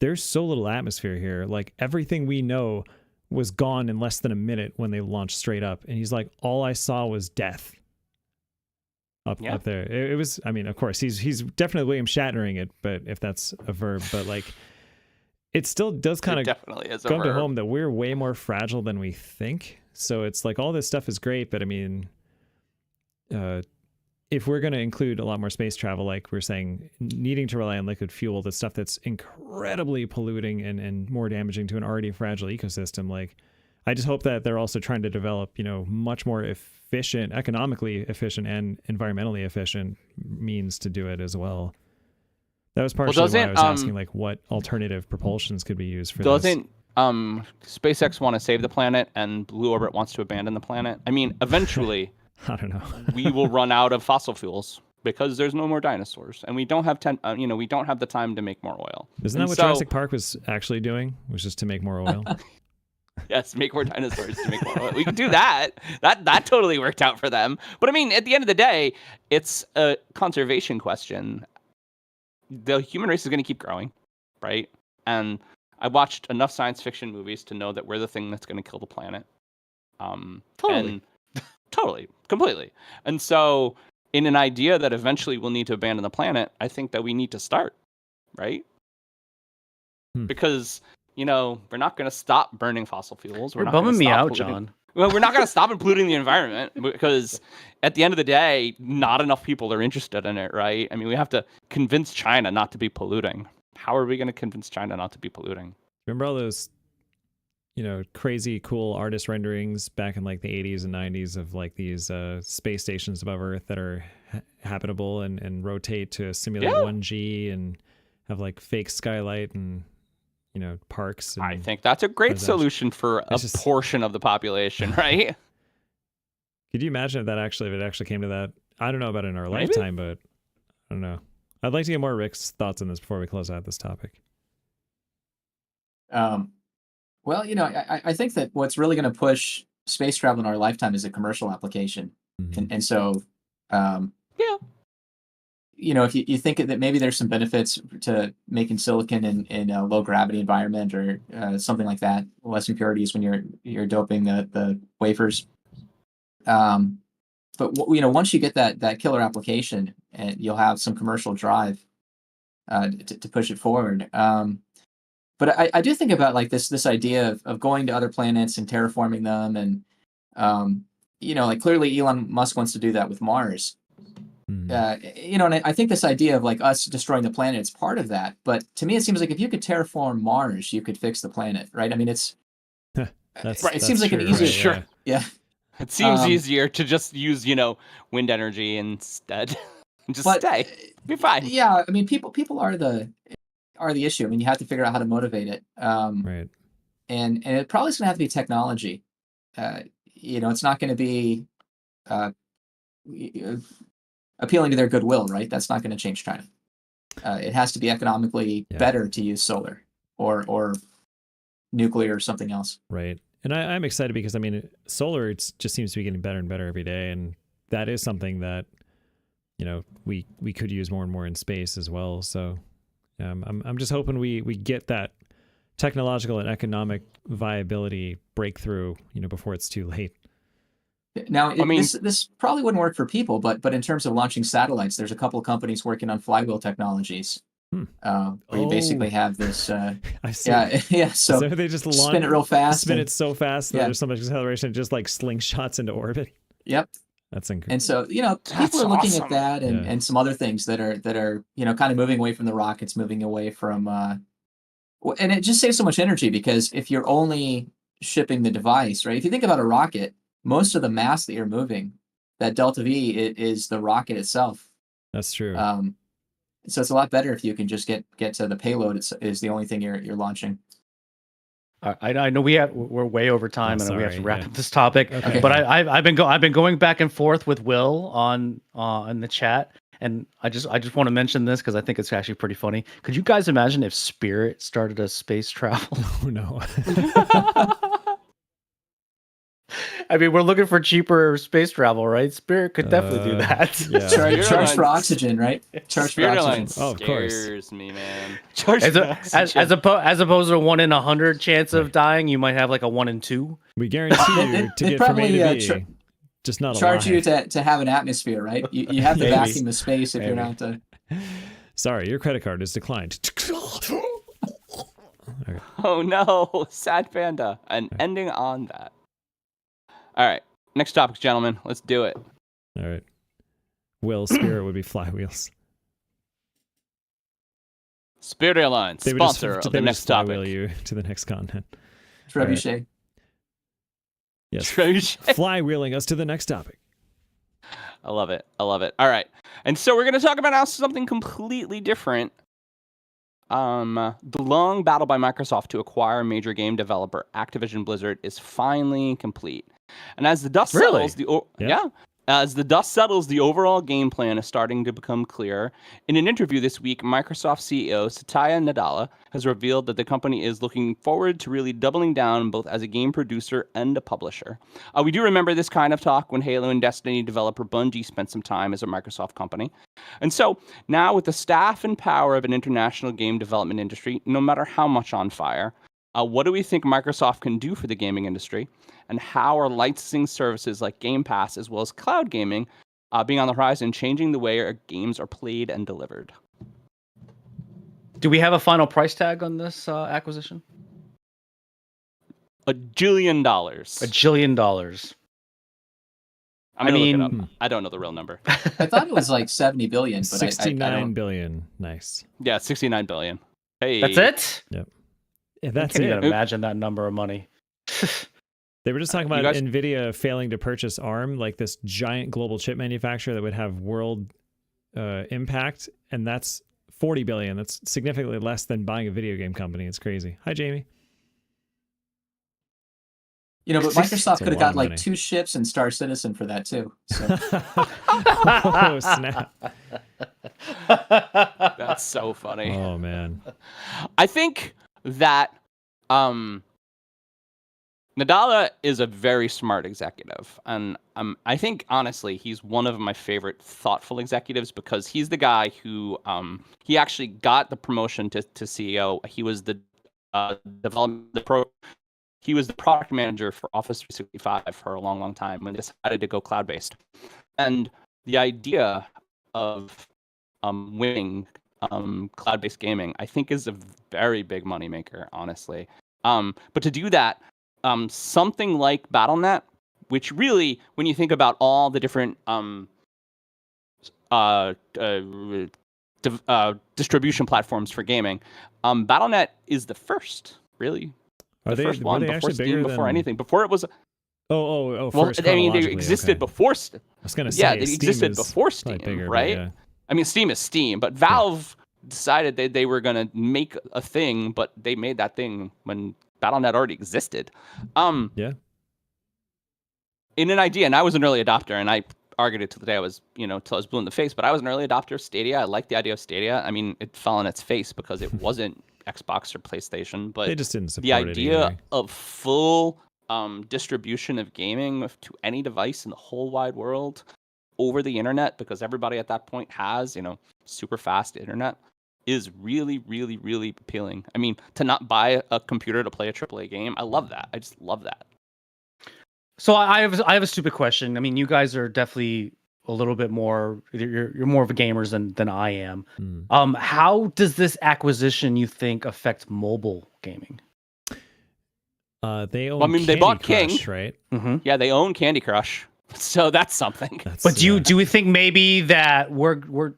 there's so little atmosphere here. Like everything we know was gone in less than a minute when they launched straight up. And he's like, all I saw was death up there. It was, I mean, of course, he's definitely William Shatnering it, but if that's a verb, but like, it still does kind of come to home that we're way more fragile than we think. So it's like all this stuff is great, but I mean, if we're going to include a lot more space travel, like we're saying, needing to rely on liquid fuel, the stuff that's incredibly polluting and more damaging to an already fragile ecosystem, like I just hope that they're also trying to develop, much more efficient, economically efficient and environmentally efficient means to do it as well. That was partially why I was asking, like, what alternative propulsions could be used for this. Doesn't SpaceX want to save the planet and Blue Orbit wants to abandon the planet? I mean, eventually... I don't know. We will run out of fossil fuels because there's no more dinosaurs, and we don't have we don't have the time to make more oil. Isn't that what Jurassic Park was actually doing? Was just to make more oil? Yes, make more dinosaurs to make more oil. We can do that. That totally worked out for them. But I mean, at the end of the day, it's a conservation question. The human race is going to keep growing, right? And I watched enough science fiction movies to know that we're the thing that's going to kill the planet. Totally, completely. And so in an idea that eventually we'll need to abandon the planet, I think that we need to start, right? Because, we're not going to stop burning fossil fuels. You're bumming me out, John. Well, we're not going to stop polluting the environment because at the end of the day, not enough people are interested in it, right? I mean, we have to convince China not to be polluting. How are we going to convince China not to be polluting? Remember all those crazy cool artist renderings back in like the 80s and 90s of like these space stations above Earth that are habitable and rotate to simulate 1G and have like fake skylight and parks. And I think that's a great solution for a portion of the population, right? Could you imagine if it actually came to that? I don't know about it in our lifetime, but I don't know. I'd like to get more Rick's thoughts on this before we close out this topic. Well, I think that what's really going to push space travel in our lifetime is a commercial application. Mm-hmm. And so, if you think that maybe there's some benefits to making silicon in a low gravity environment or something like that, less impurities when you're doping the wafers. once you get that killer application, and you'll have some commercial drive to push it forward. But I do think about like this idea of going to other planets and terraforming them, and like clearly Elon Musk wants to do that with Mars. And I think this idea of like us destroying the planet is part of that. But to me, it seems like if you could terraform Mars, you could fix the planet, right? I mean, it seems like an easier. Right, Sure. Yeah. It seems easier to just use, wind energy instead. Just stay. Be fine. Yeah, I mean, people are the issue. I mean, you have to figure out how to motivate it. Right. And it probably is going to have to be technology. It's not going to be appealing to their goodwill, right? That's not going to change China. It has to be economically better to use solar or nuclear or something else. Right. And I'm excited because, I mean, solar just seems to be getting better and better every day. And that is something that, we could use more and more in space as well. So I'm just hoping we get that technological and economic viability breakthrough, before it's too late. Now, this probably wouldn't work for people, but in terms of launching satellites, there's a couple of companies working on flywheel technologies, where you basically have this. I see. Yeah. So they just spin it real fast. Spin it so fast that there's so much acceleration, it just like slingshots into orbit. Yep. That's incredible. And so people are looking at that and some other things that are kind of moving away from the rockets, moving away from. And it just saves so much energy because if you're only shipping the device, right? If you think about a rocket, most of the mass that you're moving, that delta V, is the rocket itself. That's true. So it's a lot better if you can just get to the payload. Is the only thing you're launching. I know we're way over time, and we have to wrap up this topic. Okay. But I've been going back and forth with Will on the chat, and I just want to mention this because I think it's actually pretty funny. Could you guys imagine if Spirit started a space travel? Oh no. I mean, we're looking for cheaper space travel, right? Spirit could definitely do that. Yeah. Charge for oxygen, right? Charge for oxygen. Oh, of course. Scares me, man. As opposed to a 1 in 100 chance of dying, you might have like a 1 in 2. We guarantee you to get from A to B. Just not charge alive. you to have an atmosphere, right? You have the vacuum of space if you're not. Sorry, your credit card is declined. Okay. Oh no, sad panda. And ending on that. All right, next topic, gentlemen. Let's do it. All right. Will Spirit would be flywheels. Spirit Airlines, sponsor of the next topic. Flywheel you to the next continent. Trebuchet. Right. Yes. Trebuchet. Flywheeling us to the next topic. I love it. All right. And so we're going to talk about now something completely different. The long battle by Microsoft to acquire major game developer Activision Blizzard is finally complete. And as the dust settles, as the dust settles, the overall game plan is starting to become clear. In an interview this week, Microsoft CEO Satya Nadella has revealed that the company is looking forward to really doubling down both as a game producer and a publisher. We do remember this kind of talk when Halo and Destiny developer Bungie spent some time as a Microsoft company. And so now with the staff and power of an international game development industry, no matter how much on fire, what do we think Microsoft can do for the gaming industry? And how are licensing services like Game Pass, as well as cloud gaming, being on the horizon, changing the way our games are played and delivered? Do we have a final price tag on this acquisition? $1 jillion. $1 jillion. I'm gonna look it up. I don't know the real number. I thought it was like 70 billion, but 69 billion. Nice. Yeah, 69 billion. Hey, that's it. Yep. Yeah, that's I can't it. even imagine that number of money. They were just talking about NVIDIA failing to purchase ARM, like this giant global chip manufacturer that would have world impact, and that's 40 billion. That's significantly less than buying a video game company. It's crazy. Hi, Jamie. But Microsoft could have got like 2 ships and Star Citizen for that too. So. Oh, snap. That's so funny. Oh, man. I think that Nadella is a very smart executive. And I think, honestly, he's one of my favorite thoughtful executives because he's the guy who he actually got the promotion to CEO. He was the he was the product manager for Office 365 for a long, long time when they decided to go cloud-based. And the idea of winning cloud-based gaming, I think, is a very big moneymaker, honestly. But to do that, something like Battle.net, which really, when you think about all the different distribution platforms for gaming, Battle.net is the first, really. Are the first one, were they before actually Steam, bigger before than... anything. Before it was... Well, first, I mean, they chronologically, existed okay. before... I was going to say, yeah, they Steam existed is before Steam, bigger, right? Yeah. I mean, Steam is Steam, but Valve decided they were going to make a thing, but they made that thing when Battle.net already existed. Yeah. In an idea, and I was an early adopter, and I argued it till the day I was, till I was blue in the face, but I was an early adopter of Stadia. I liked the idea of Stadia. I mean, it fell on its face because it wasn't Xbox or PlayStation, but They just didn't support the idea it either. of full distribution of gaming to any device in the whole wide world over the internet, because everybody at that point has, super fast internet, is really, really, really appealing. I mean, to not buy a computer to play a AAA game, I love that. I just love that. So I have a stupid question. I mean, you guys are definitely a little bit more. You're more of a gamers than I am. How does this acquisition, you think, affect mobile gaming? They own. They bought Crush, King, right? Mm-hmm. Yeah, they own Candy Crush, so that's something. But do we think maybe that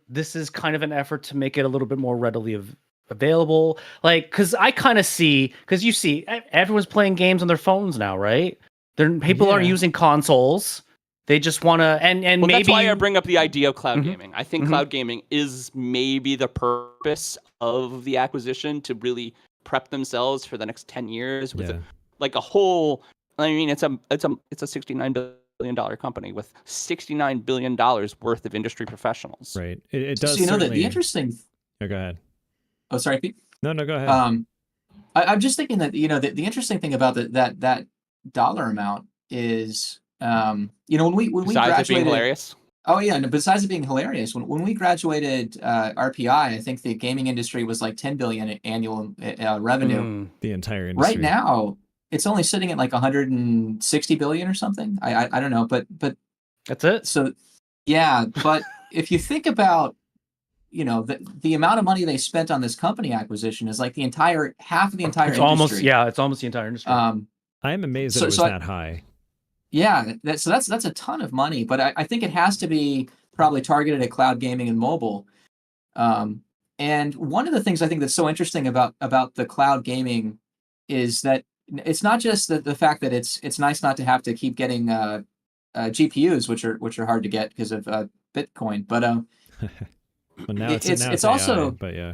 this is kind of an effort to make it a little bit more readily available? Like, because I kind of see, because you see, everyone's playing games on their phones now, right? People aren't using consoles. They just want to, and maybe that's why I bring up the idea of cloud gaming. I think cloud gaming is maybe the purpose of the acquisition, to really prep themselves for the next 10 years with a whole. I mean, it's a $69 billion company with $69 billion worth of industry professionals. Right. It does. So that the interesting. Oh, go ahead. Oh, sorry, Pete. No, go ahead. I'm just thinking that the interesting thing about that dollar amount is when we graduated, it being hilarious. Oh yeah, and besides it being hilarious, when we graduated RPI, I think the gaming industry was like 10 billion annual revenue. The entire industry. Right now, it's only sitting at like 160 billion or something. I don't know, but that's it. So yeah, but if you think about the amount of money they spent on this company acquisition is like half of the entire industry. It's almost the entire industry. I am amazed that it was that high. Yeah, that's a ton of money, but I think it has to be probably targeted at cloud gaming and mobile. And one of the things I think that's so interesting about the cloud gaming is that it's not just the fact that it's nice not to have to keep getting GPUs, which are hard to get because of Bitcoin, but well, now it's also AI, but yeah,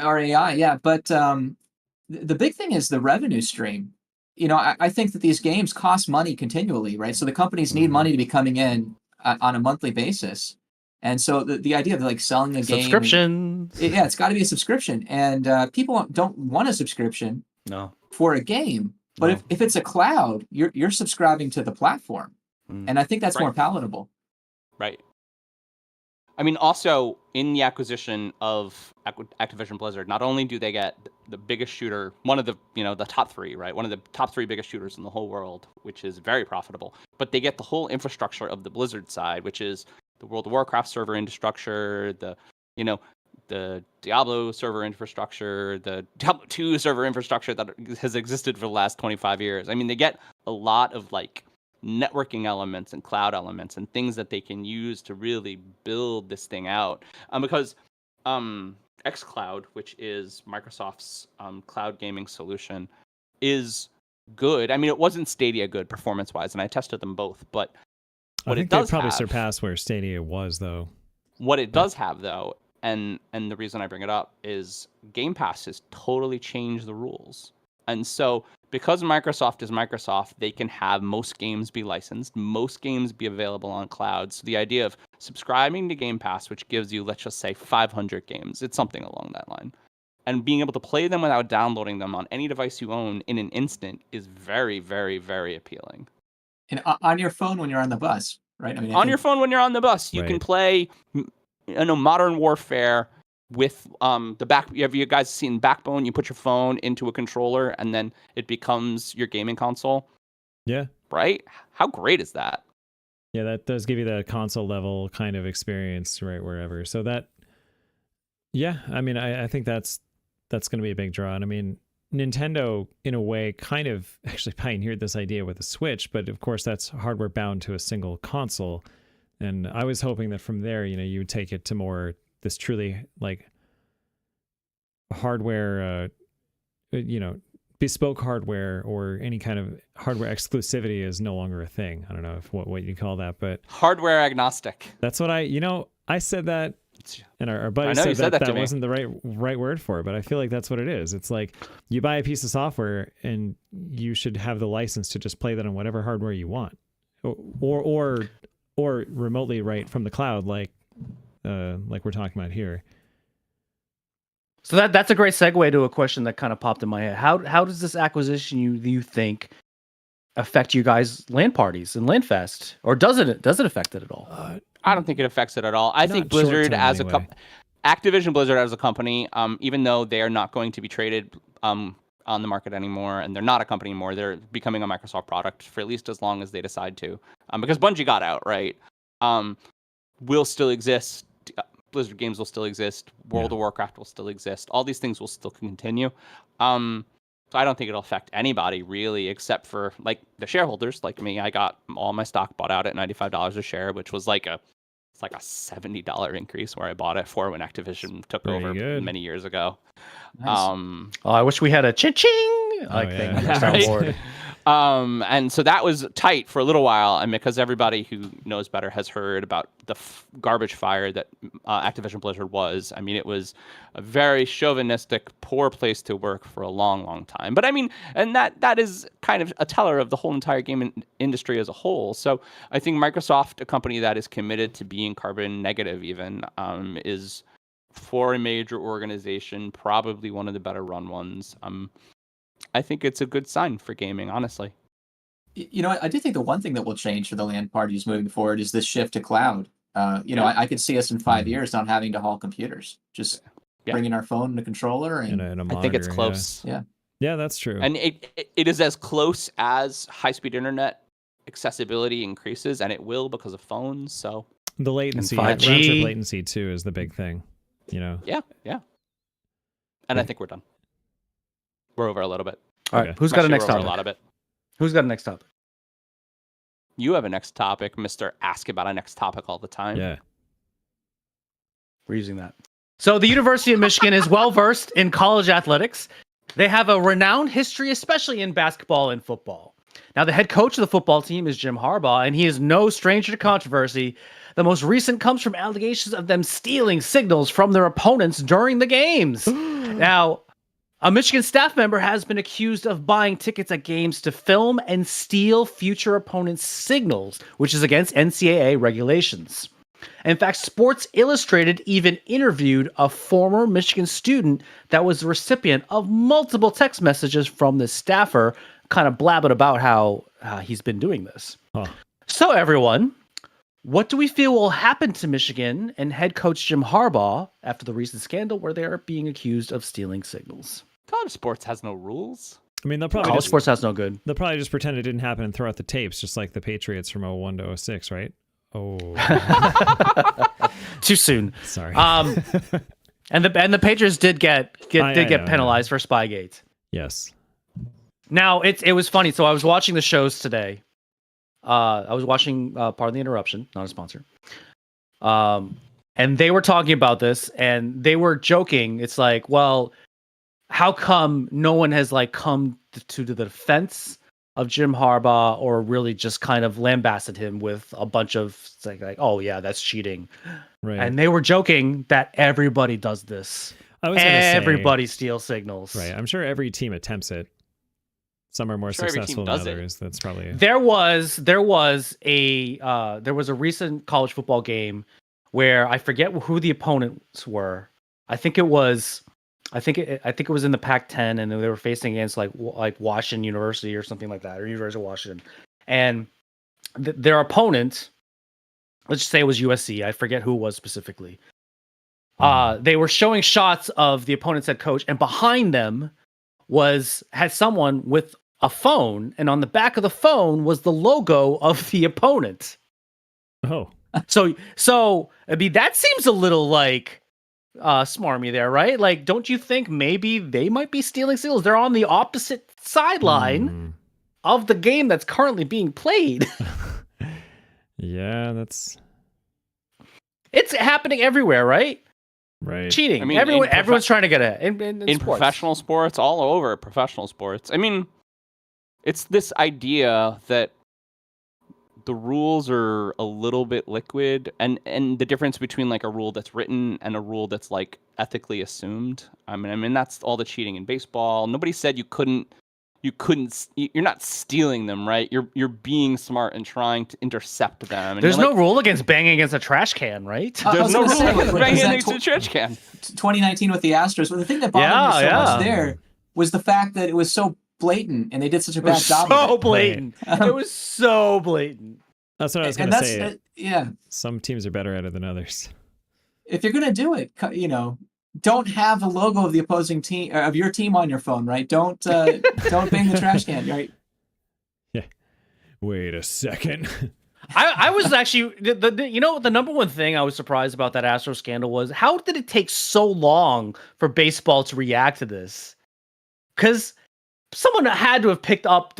or AI, yeah. But the big thing is the revenue stream. I think that these games cost money continually, right? So the companies need money to be coming in on a monthly basis. And so the idea of like selling a game... Subscription. It's got to be a subscription. And people don't want a subscription for a game. But if it's a cloud, you're subscribing to the platform. And I think that's more palatable. Right. I mean, also, in the acquisition of Activision Blizzard, not only do they get the biggest shooter, one of the, the top three, right? One of the top three biggest shooters in the whole world, which is very profitable, but they get the whole infrastructure of the Blizzard side, which is the World of Warcraft server infrastructure, the Diablo server infrastructure, the Diablo 2 server infrastructure that has existed for the last 25 years. I mean, they get a lot of networking elements and cloud elements and things that they can use to really build this thing out. Because xCloud, which is Microsoft's cloud gaming solution, is good. I mean, it wasn't Stadia good performance-wise, and I tested them both, but I think they probably surpassed where Stadia was, though. What it does have, though, and the reason I bring it up, is Game Pass has totally changed the rules. And so, because Microsoft is Microsoft, they can have most games be licensed, most games be available on cloud. So the idea of subscribing to Game Pass, which gives you, let's just say, 500 games, it's something along that line, and being able to play them without downloading them on any device you own in an instant is very, very, very appealing. And on your phone when you're on the bus, right? I mean, your phone when you're on the bus, you can play, Modern Warfare with the back. Have you guys seen Backbone? You put your phone into a controller and then it becomes your gaming console. Yeah. Right? How great is that? Yeah, that does give you that console level kind of experience right wherever. So that, yeah, I mean, I think that's going to be a big draw. And I mean, Nintendo, in a way, kind of actually pioneered this idea with the Switch, but of course that's hardware bound to a single console. And I was hoping that from there, you would take it to more this truly like hardware, bespoke hardware, or any kind of hardware exclusivity is no longer a thing. I don't know if what you call that, but hardware agnostic. That's what I said that. And our buddy said that wasn't the right word for it, but I feel like that's what it is. It's like you buy a piece of software and you should have the license to just play that on whatever hardware you want, or remotely right from the cloud, like we're talking about here. So that's a great segue to a question that kind of popped in my head. How does this acquisition you think affect you guys' LAN parties and LAN Fest, or does it affect it at all? I don't think it affects it at all. I think Blizzard as a Activision Blizzard as a company, even though they are not going to be traded on the market anymore, and they're not a company anymore, they're becoming a Microsoft product for at least as long as they decide to, because Bungie got out, right? Will still exist. Blizzard games will still exist. World of Warcraft will still exist. All these things will still continue. So I don't think it'll affect anybody really, except for like the shareholders like me. I got all my stock bought out at $95 a share, which was like a $70 increase where I bought it for when Activision took over many years ago. Nice. I wish we had a ching thing on the board. And so that was tight for a little while, and because everybody who knows better has heard about the garbage fire that Activision Blizzard was. I mean, it was a very chauvinistic, poor place to work for a long, long time. But I mean, and that is kind of a teller of the whole entire game industry as a whole. So I think Microsoft, a company that is committed to being carbon negative even, is, for a major organization, probably one of the better run ones. I think it's a good sign for gaming, honestly. I do think the one thing that will change for the LAN parties moving forward is this shift to cloud. I could see us in 5 years not having to haul computers, just bringing our phone and a controller, and a monitor, I think it's close. Yeah, that's true. And it is as close as high-speed internet accessibility increases, and it will because of phones. So the latency, and 5G. round-trip latency too, is the big thing. Yeah. And I think we're done. We're over a little bit. All right, who's got a next topic? A lot of it. Who's got a next topic? You have a next topic, Mr. Ask About a Next Topic all the time. Yeah. We're using that. So the University of Michigan is well-versed in college athletics. They have a renowned history, especially in basketball and football. Now, the head coach of the football team is Jim Harbaugh, and he is no stranger to controversy. The most recent comes from allegations of them stealing signals from their opponents during the games. Now, a Michigan staff member has been accused of buying tickets at games to film and steal future opponents' signals, which is against NCAA regulations. In fact, Sports Illustrated even interviewed a former Michigan student that was the recipient of multiple text messages from the staffer, kind of blabbing about how he's been doing this. Huh. So, everyone, what do we feel will happen to Michigan and head coach Jim Harbaugh after the recent scandal where they are being accused of stealing signals? College sports has no rules. I mean, they'll probably college sports has no good. They'll probably just pretend it didn't happen and throw out the tapes, just like the Patriots from 01 to 06, right? Oh, too soon. Sorry. And the Patriots did get penalized for Spygate. Yes. Now it was funny. So I was watching the shows today. I was watching Part of the Interruption, not a sponsor. And they were talking about this, and they were joking. It's like, well, how come no one has come to the defense of Jim Harbaugh, or really just kind of lambasted him with a bunch of like, oh yeah, that's cheating. Right. And they were joking that everybody does this. Everybody steals signals. Right. I'm sure every team attempts it. Some are more successful than others. That's probably there was a recent college football game where I forget who the opponents were. I think it was in the Pac-10, and they were facing against like Washington University or something like that, or University of Washington. And their opponent, let's just say it was USC. I forget who it was specifically. They were showing shots of the opponent's head coach, and behind them had someone with a phone, and on the back of the phone was the logo of the opponent. Oh. So I mean, that seems a little like smarmy there, right? Like, don't you think maybe they might be stealing signals? They're on the opposite sideline of the game that's currently being played. Yeah, that's... It's happening everywhere, right? Right. Cheating. I mean, everyone's trying to get it in sports. Professional sports, all over professional sports. I mean, it's this idea that the rules are a little bit liquid, and the difference between like a rule that's written and a rule that's like ethically assumed. I mean that's all the cheating in baseball. Nobody said you couldn't. You're not stealing them, right? You're being smart and trying to intercept them. And there's no rule against banging against a trash can, right? There's no rule against banging against a trash can. 2019 with the Astros. Well, the thing that bothered me so much there was the fact that it was so blatant, and they did such a bad job. So blatant. It was so blatant. That's what I was going to say. Yeah. Some teams are better at it than others. If you're going to do it, don't have a logo of the opposing team of your team on your phone, right? Don't bang the trash can, right? Yeah. Wait a second. I was actually the number one thing I was surprised about that Astro scandal was how did it take so long for baseball to react to this? Because someone had to have picked up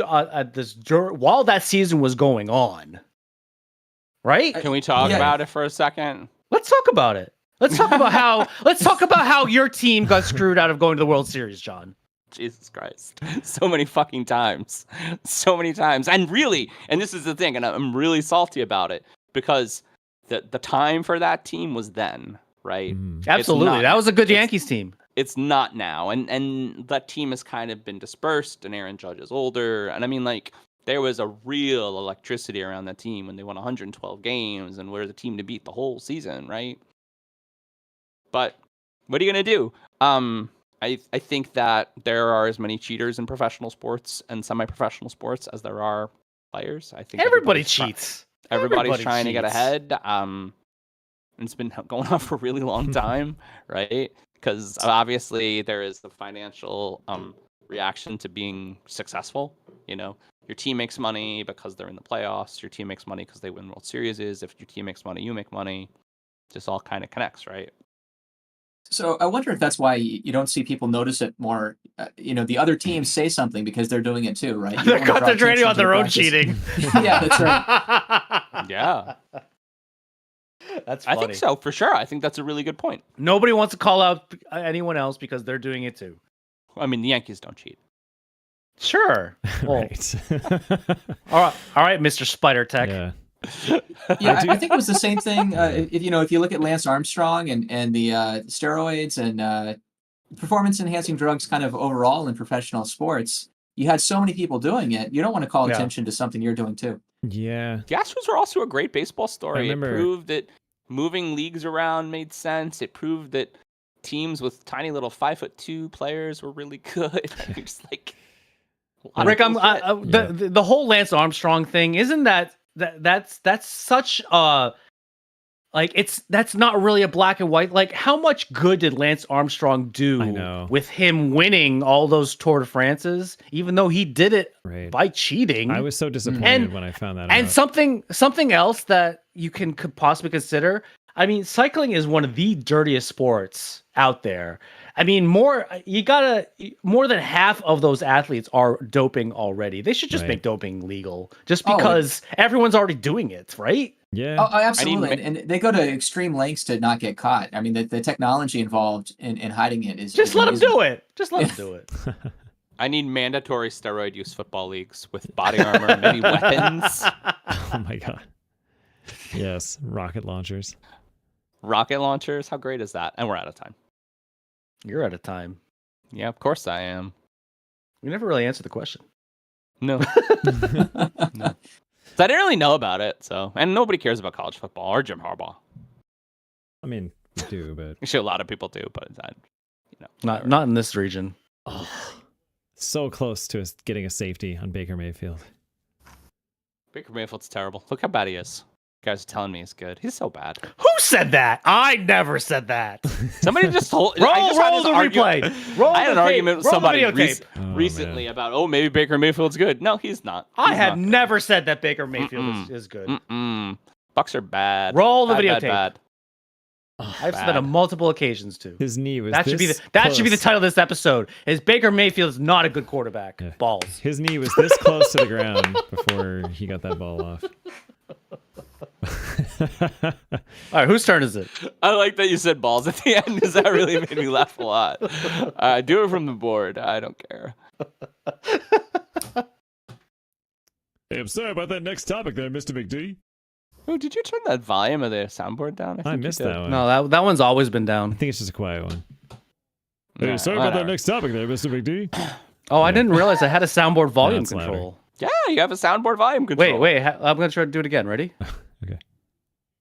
this while that season was going on, right? Can we talk about it for a second? Let's talk about it. Let's talk about how your team got screwed out of going to the World Series, John. Jesus Christ. So many fucking times. So many times. And really, and this is the thing, and I'm really salty about it, because the time for that team was then, right? Absolutely. That was a good Yankees team. It's not now. And that team has kind of been dispersed, and Aaron Judge is older. And I mean, like, there was a real electricity around that team when they won 112 games and were the team to beat the whole season, right? But what are you going to do? I think that there are as many cheaters in professional sports and semi-professional sports as there are players. I think everybody cheats. Everybody's trying to get ahead. And it's been going on for a really long time, right? Because obviously there is the financial reaction to being successful. Your team makes money because they're in the playoffs. Your team makes money because they win World Series. If your team makes money, you make money. Just all kind of connects, right? So I wonder if that's why you don't see people notice it more. The other teams say something because they're doing it too, right? They're concentrating on their own cheating. Yeah, that's right. Yeah. That's funny. I think so, for sure. I think that's a really good point. Nobody wants to call out anyone else because they're doing it too. I mean, the Yankees don't cheat. Sure. Well, Right. all right, Mr. Spider Tech. Yeah. Yeah, I think it was the same thing. If you look at Lance Armstrong and the steroids and performance-enhancing drugs, kind of overall in professional sports, you had so many people doing it. You don't want to call attention to something you're doing too. Yeah. The Astros were also a great baseball story. It proved that moving leagues around made sense. It proved that teams with tiny little 5'2" players were really good. Just like Rick, the whole Lance Armstrong thing isn't that's such a that's not really a black and white. Like, how much good did Lance Armstrong do with him winning all those Tour de France's, even though he did it by cheating? I was so disappointed when I found that out. And something else that you could possibly consider. I mean, cycling is one of the dirtiest sports out there. I mean, more than half of those athletes are doping already. They should just make doping legal, just because everyone's already doing it, right? Yeah. Oh, absolutely. And they go to extreme lengths to not get caught. I mean, the technology involved in hiding it is just let them do it. Just let them do it. I need mandatory steroid use football leagues with body armor and many weapons. Oh my god. Yes, rocket launchers. Rocket launchers? How great is that? And we're out of time. You're out of time. Yeah, of course I am. We never really answered the question. No. No. So I didn't really know about it, and nobody cares about college football or Jim Harbaugh. I mean, we do, but actually a lot of people do, but not in this region. Oh, so close to us getting a safety on Baker Mayfield. Baker Mayfield's terrible. Look how bad he is. You guys are telling me he's good. He's so bad. Who said that? I never said that. Somebody just told. roll the replay. I had an argument with somebody recently about, maybe Baker Mayfield's good. No, he's not. I had never said that Baker Mayfield is good. Bucks are bad. Roll the Bad, videotape. bad. I've said it on multiple occasions too. His knee was That should be the title of this episode. Is Baker Mayfield is not a good quarterback. Yeah. Balls. His knee was this close to the ground before he got that ball off. All right, whose turn is it? I like that you said balls at the end, because that really made me laugh a lot. Do it from the board. I don't care. Hey, I'm sorry about that next topic there, Mr. McD. Oh, did you turn that volume of the soundboard down? I think missed you did. that one. No, that one's always been I down. think it's just a quiet one. All Hey, right, sorry about that whatever. next topic there, Mr. McD. Oh, I didn't realize I had a soundboard volume it's louder. control. Yeah, you have a soundboard volume control. Wait, I'm gonna try to do it again. Ready? Okay.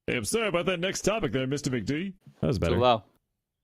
Hey, I'm sorry about that next topic there, Mr. McD. That was better. Too low.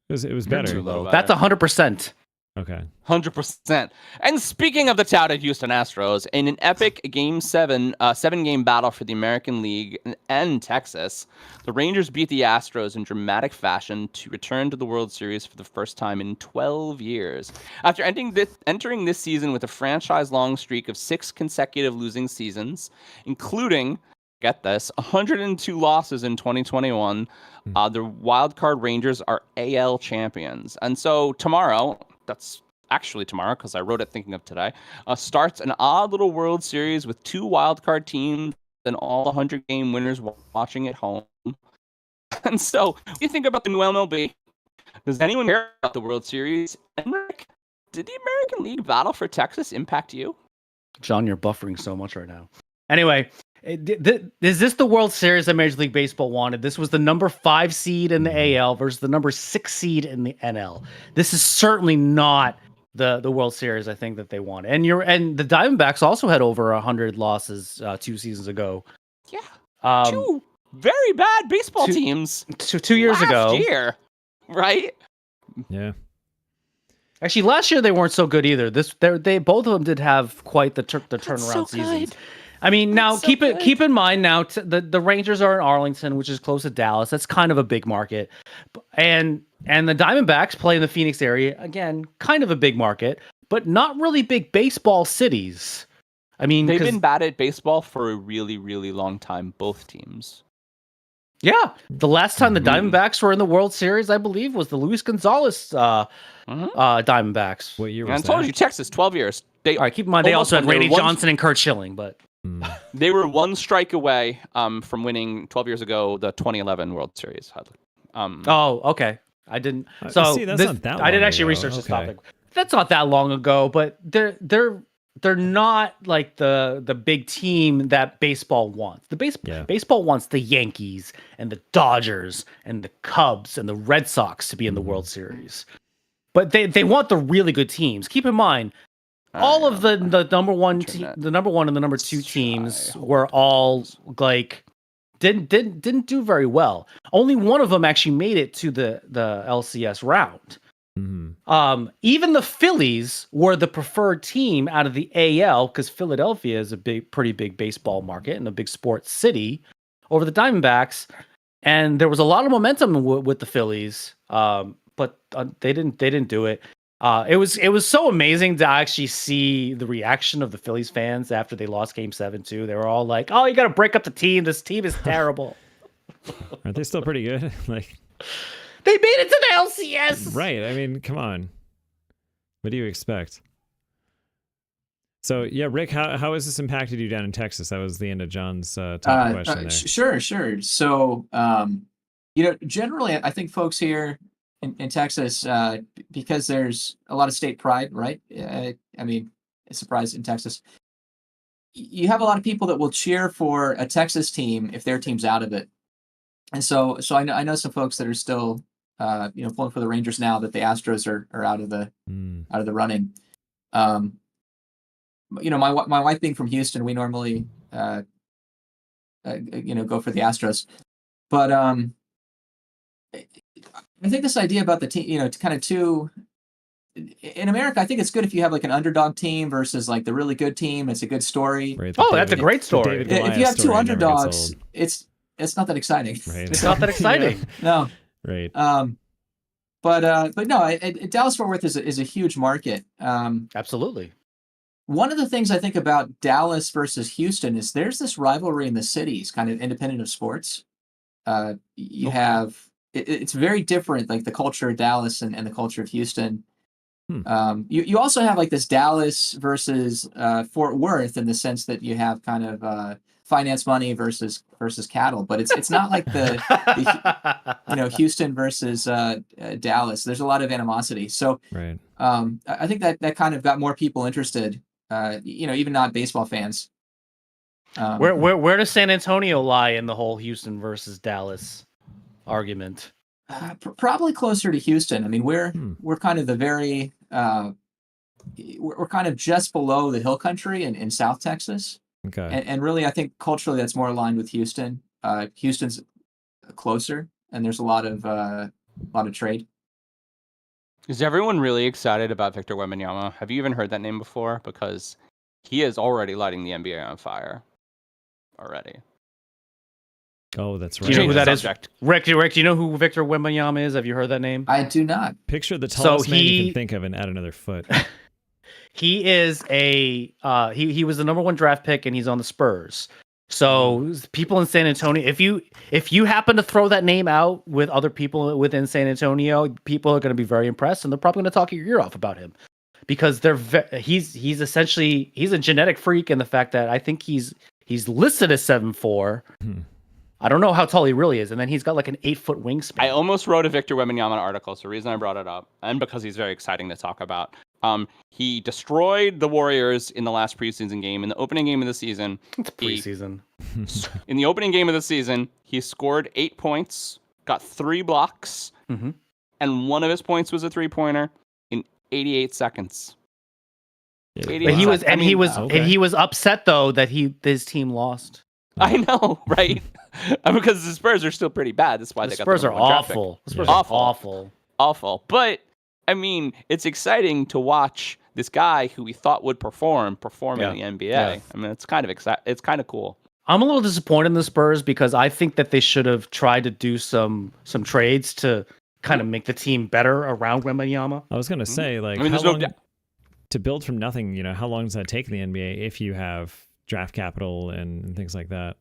It was Too better. low. That's 100%. Okay. 100%. And speaking of the touted Houston Astros, in an epic seven-game battle for the American League and Texas, the Rangers beat the Astros in dramatic fashion to return to the World Series for the first time in 12 years. After entering this season with a franchise-long streak of 6 consecutive losing seasons, including, get this, 102 losses in 2021, the wildcard Rangers are AL champions. And so tomorrow, that's actually tomorrow because I wrote it thinking of today, starts an odd little World Series with 2 wildcard teams and all the 100-game winners watching at home. And so, what do you think about the new MLB? Does anyone care about the World Series? And Rick, did the American League battle for Texas impact you? John, you're buffering so much right now. Anyway, is this the World Series that Major League Baseball wanted? This was the number 5 seed in the AL versus the number 6 seed in the NL. This is certainly not the World Series I think that they wanted. And the Diamondbacks also had over 100 losses 2 seasons ago. Yeah. 2 very bad baseball teams. 2 years ago. Last year, right? Yeah. Actually, last year they weren't so good either. They both of them did have quite the turnaround seasons. I mean, now keep in mind now the Rangers are in Arlington, which is close to Dallas. That's kind of a big market, and the Diamondbacks play in the Phoenix area, again, kind of a big market, but not really big baseball cities. I mean, they've been bad at baseball for a really, really long time. Both teams. Yeah, the last time the Diamondbacks were in the World Series, I believe, was the Luis Gonzalez Diamondbacks. What year was I told you, Texas, 12 years. All right, keep in mind they also had Randy Johnson and Kurt Schilling, but they were 1 strike away from winning 12 years ago the 2011 World Series. Oh, okay. I didn't. So see, that's not that long I didn't actually ago. research this topic. That's not that long ago, but they're not like the big team that baseball wants. Baseball wants the Yankees and the Dodgers and the Cubs and the Red Sox to be in the World Series. But they want the really good teams. Keep in mind, all of the number one the number 1 and the number 2 teams were all like didn't do very well. Only one of them actually made it to the LCS round. Even the Phillies were the preferred team out of the AL because Philadelphia is a pretty big baseball market and a big sports city over the Diamondbacks, and there was a lot of momentum with the Phillies, but they didn't do it. It was so amazing to actually see the reaction of the Phillies fans after they lost Game 7 too. They were all like, "Oh, you got to break up the team. This team is terrible." Aren't they still pretty good? Like. They made it to the LCS. Right. I mean, come on. What do you expect? So, yeah, Rick, how has this impacted you down in Texas? That was the end of John's top question there. Sure. So, generally, I think folks here in Texas, because there's a lot of state pride, right? I mean, it's a surprise in Texas. You have a lot of people that will cheer for a Texas team if their team's out of it. And so I know some folks that are still, pulling for the Rangers now that the Astros are out of the running. My wife being from Houston, we normally, go for the Astros. But I think this idea about the team, in America, I think it's good if you have like an underdog team versus like the really good team. It's a good story. Right, that's a great story. If you have 2 underdogs, it's not that exciting. Right. It's not that exciting. No. Right. But no, Dallas-Fort Worth is a huge market. Absolutely. One of the things I think about Dallas versus Houston is there's this rivalry in the cities, kind of independent of sports. you have it's very different, like the culture of Dallas and the culture of Houston. You also have like this Dallas versus Fort Worth in the sense that you have kind of finance money versus cattle, but it's not like the Houston versus Dallas. There's a lot of animosity, so right. I think that kind of got more people interested. Even not baseball fans. Where does San Antonio lie in the whole Houston versus Dallas argument? Probably closer to Houston. I mean, we're kind of the very we're kind of just below the hill country in South Texas. Okay. And really, I think culturally that's more aligned with Houston. Houston's closer, and there's a lot of trade. Is everyone really excited about Victor Wembanyama? Have you even heard that name before? Because he is already lighting the NBA on fire. Already. Oh, that's right. Do you know who that is? Subject. Rick, do you know who Victor Wembanyama is? Have you heard that name? I do not. Picture the tallest man you can think of and add another foot. He is he was the number 1 draft pick, and he's on the Spurs. So people in San Antonio, if you happen to throw that name out with other people within San Antonio, people are going to be very impressed, and they're probably going to talk your ear off about him, because he's essentially a genetic freak in the fact that I think he's listed as 7'4". I don't know how tall he really is, and then he's got like an 8-foot wingspan. I almost wrote a Victor Wembanyama article, so the reason I brought it up, and because he's very exciting to talk about. He destroyed the Warriors in the last preseason game. In the opening game of the season, It's preseason. In the opening game of the season, he scored 8 points, got 3 blocks, and one of his points was a 3-pointer in 88 seconds. Yeah, But he was upset though that his team lost. I know, right? Because the Spurs are still pretty bad. That's why The they got Spurs the are number 1 draft pick. awful. The Spurs are awful. Awful. But I mean, it's exciting to watch this guy who we thought would perform in the NBA. Yeah. I mean, it's kind of cool. I'm a little disappointed in the Spurs because I think that they should have tried to do some trades to kind of make the team better around Wembanyama. I was going to say, like, to build from nothing, how long does that take in the NBA if you have draft capital and things like that?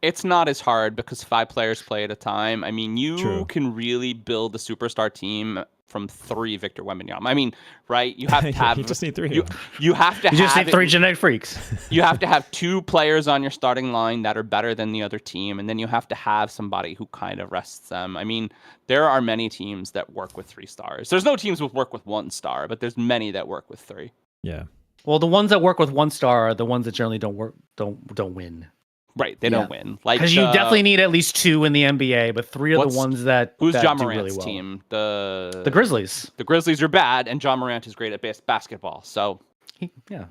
It's not as hard because 5 players play at a time. I mean, you can really build a superstar team from 3 Victor Wembanyama. I mean, right? You have to have. You just need 3. You have to. You just need 3 genetic freaks. You have to have 2 players on your starting line that are better than the other team, and then you have to have somebody who kind of rests them. I mean, there are many teams that work with 3 stars. There's no teams that work with 1 star, but there's many that work with 3. Yeah. Well, the ones that work with 1 star are the ones that generally don't win. Right, they don't win. Like, because you definitely need at least 2 in the NBA, but 3 are the ones that who's that John do Morant's really well. team? The Grizzlies. The Grizzlies are bad, and John Morant is great at basketball. So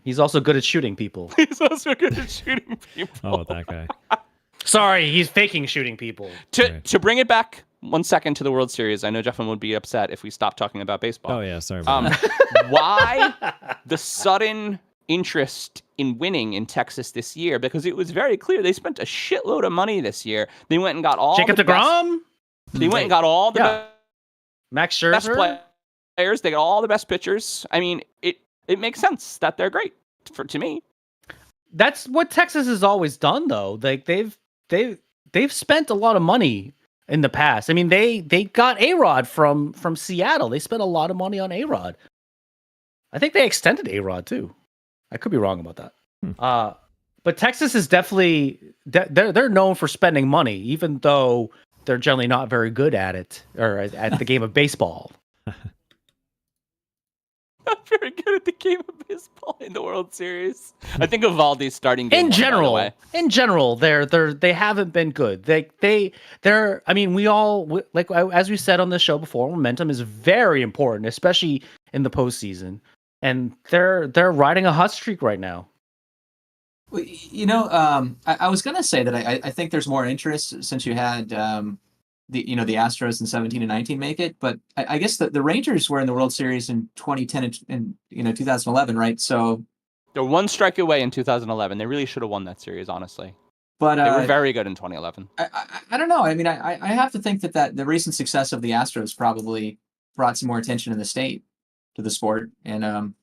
he's also good at shooting people. He's also good at shooting people. Oh, that guy. Sorry, he's faking shooting people. To bring it back 1 second to the World Series, I know Jeffin would be upset if we stopped talking about baseball. Oh yeah, sorry about that. Why the sudden interest in winning in Texas this year? Because it was very clear they spent a shitload of money this year. They went and got all Jacob deGrom. They went and got all the Max best Scherzer players. They got all the best pitchers. I mean, it makes sense that they're great to me. That's what Texas has always done, though. Like they've spent a lot of money in the past. I mean, they got A-Rod from Seattle. They spent a lot of money on A-Rod. I think they extended A-Rod too. I could be wrong about that. But Texas is definitely they're known for spending money, even though they're generally not very good at it or at the game of baseball. Not very good at the game of baseball in the World Series. I think Evaldi's starting game in general, they haven't been good. They're. I mean, we all like as we said on the show before, momentum is very important, especially in the postseason. And they're riding a hot streak right now. Well, I was going to say that I think there's more interest since you had the Astros in 17 and 19 make it, but I guess the Rangers were in the World Series in 2010 and 2011, right? So they're 1 strike away in 2011. They really should have won that series, honestly. But they were very good in 2011. I don't know. I mean, I have to think that the recent success of the Astros probably brought some more attention in the state to the sport, and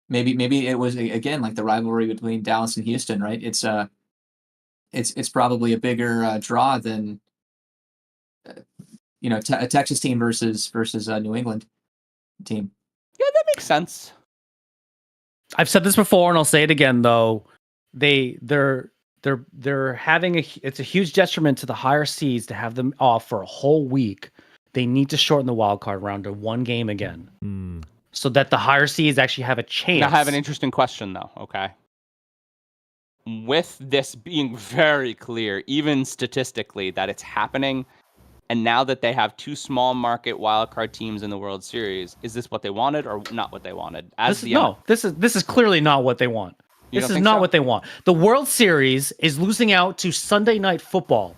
maybe it was again like the rivalry between Dallas and Houston, right? It's probably a bigger draw than a Texas team versus a New England team. Yeah, that makes sense. I've said this before, and I'll say it again. Though they're having it's a huge detriment to the higher seeds to have them off for a whole week. They need to shorten the wild card round to one game again, so that the higher seeds actually have a chance. Now, I have an interesting question, though. Okay. With this being very clear, even statistically, that it's happening, and now that they have 2 small market wildcard teams in the World Series, is this what they wanted or not what they wanted? This is clearly not what they want. This is not what they want. The World Series is losing out to Sunday Night Football.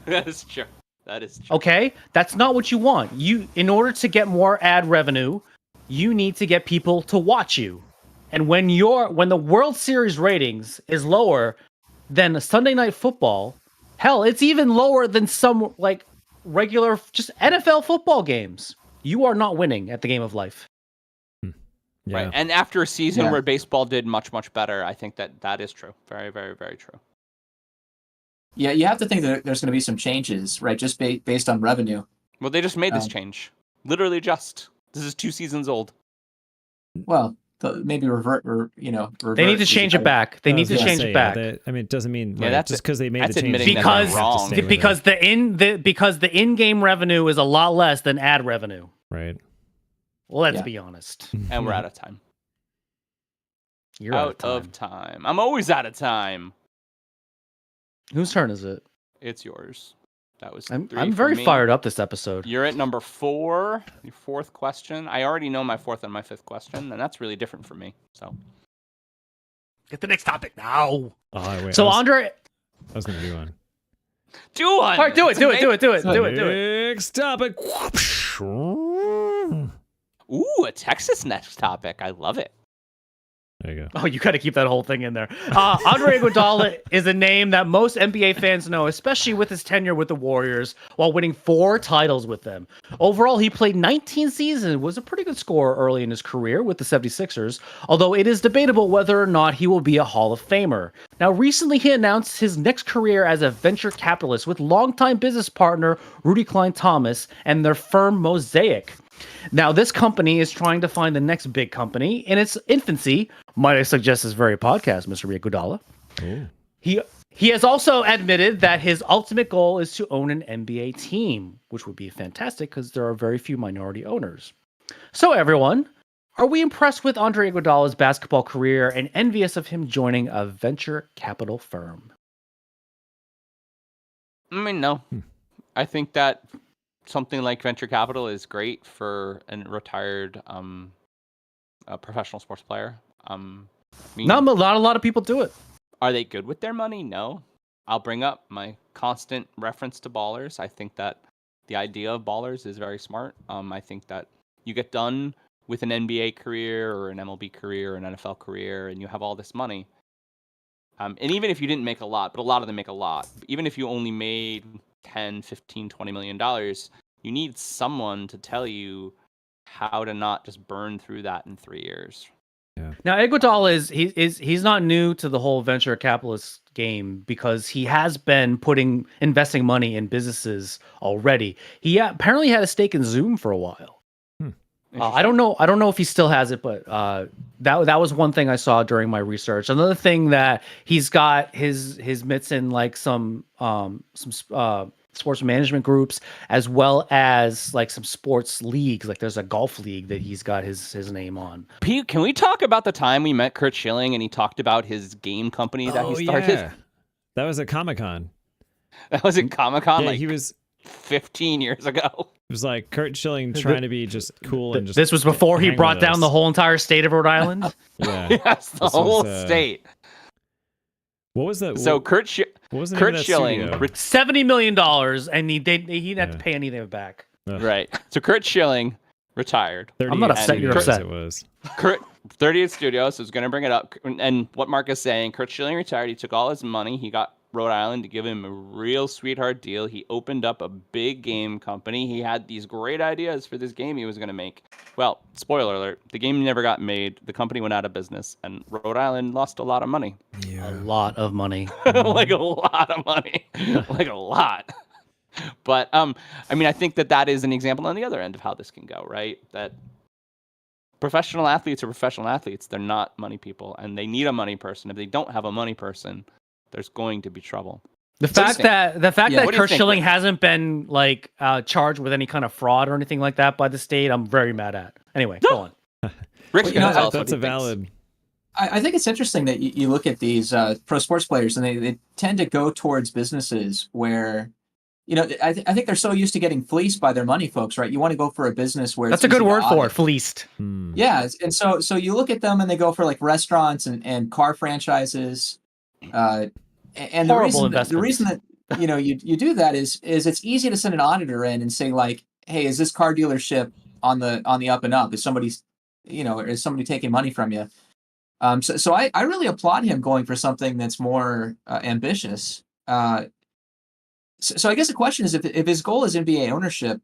That is true. That is true. Okay, that's not what you want. In order to get more ad revenue, you need to get people to watch you. And when the World Series ratings is lower than Sunday Night Football, hell, it's even lower than some like regular just NFL football games. You are not winning at the game of life. Yeah. Right. And after a season where baseball did much, much better, I think that is true. Very, very, very true. Yeah, you have to think that there's going to be some changes, right? Just based on revenue. Well, they just made this change. Literally just. This is 2 seasons old. Well, maybe revert. They need to change it back. They need to change it back. It doesn't mean just because they made that's the change. admitting that they're wrong. Because the in-game revenue is a lot less than ad revenue. Right. Let's be honest. And we're out of time. You're out of time. I'm always out of time. Whose turn is it? It's yours. That was. I'm very fired up this episode. You're at number 4. Your 4th question. I already know my 4th and my 5th question, and that's really different for me. So. Get the next topic now. Oh, wait, Andre. I was going to do one. Do one. All right, do it. Next topic. Ooh, a Texas next topic. I love it. There you go. Oh, you got to keep that whole thing in there. Andre Iguodala is a name that most NBA fans know, especially with his tenure with the Warriors, while winning 4 titles with them. Overall, he played 19 seasons, was a pretty good scorer early in his career with the 76ers, although it is debatable whether or not he will be a Hall of Famer. Now, recently he announced his next career as a venture capitalist with longtime business partner Rudy Klein Thomas and their firm Mosaic. Now, this company is trying to find the next big company in its infancy. Might I suggest this very podcast, Mr. Iguodala? He has also admitted that his ultimate goal is to own an NBA team, which would be fantastic because there are very few minority owners. So, everyone, are we impressed with Andre Iguodala's basketball career and envious of him joining a venture capital firm? I mean, no. I think that something like venture capital is great for a retired professional sports player. Not a lot of people do it. Are they good with their money? No. I'll bring up my constant reference to Ballers. I think that the idea of Ballers is very smart. I think that you get done with an NBA career or an MLB career or an NFL career and you have all this money. And even if you didn't make a lot, but a lot of them make a lot, even if you only made 10, 15, 20 million dollars, you need someone to tell you how to not just burn through that in 3 years. Yeah. Now, Iguodala he's not new to the whole venture capitalist game because he has been investing money in businesses already. He apparently had a stake in Zoom for a while. I don't know if he still has it, but that was one thing I saw during my research. Another thing that he's got his mitts in like some sports management groups, as well as like some sports leagues. Like there's a golf league that he's got his name on. Pete, can we talk about the time we met Curt Schilling and he talked about his game company that he started? Yeah. That was at Comic-Con. That was at Comic-Con? Yeah, he was 15 years ago. It was like Curt Schilling trying to be just cool and just. This was before he brought down the whole entire state of Rhode Island. Yeah, yes, the whole state. What was that? So Curt Schilling, $70 million, and he didn't have to pay any of it back. Right. So Curt Schilling retired. I'm not upset. You're upset. It was 30th Studios was going to bring it up, and what Mark is saying, Curt Schilling retired. He took all his money. He got Rhode Island to give him a real sweetheart deal. He opened up a big game company. He had these great ideas for this game he was going to make. Well, spoiler alert, the game never got made. The company went out of business, and Rhode Island lost a lot of money. Yeah. A lot of money. Like a lot of money. Like a lot. But I mean, I think that is an example on the other end of how this can go, right? That professional athletes are professional athletes. They're not money people, and they need a money person. If they don't have a money person, there's going to be trouble. The fact that What do you Kurt think, Schilling Rick? hasn't been like charged with any kind of fraud or anything like that by the state, I'm very mad at. Anyway, go on. Rick's Well, gonna tell us what That's he a thinks. valid. I think it's interesting that you look at these pro sports players, and they tend to go towards businesses where, I think they're so used to getting fleeced by their money folks, right? You want to go for a business where That's a it's good easy to word for it, audit. fleeced. Yeah, and so you look at them and they go for like restaurants and car franchises, and Horrible the reason that you do that is it's easy to send an auditor in and say like, hey, is this car dealership on the up and up? Is somebody taking money from you? So I really applaud him going for something that's more ambitious. So I guess the question is if his goal is NBA ownership.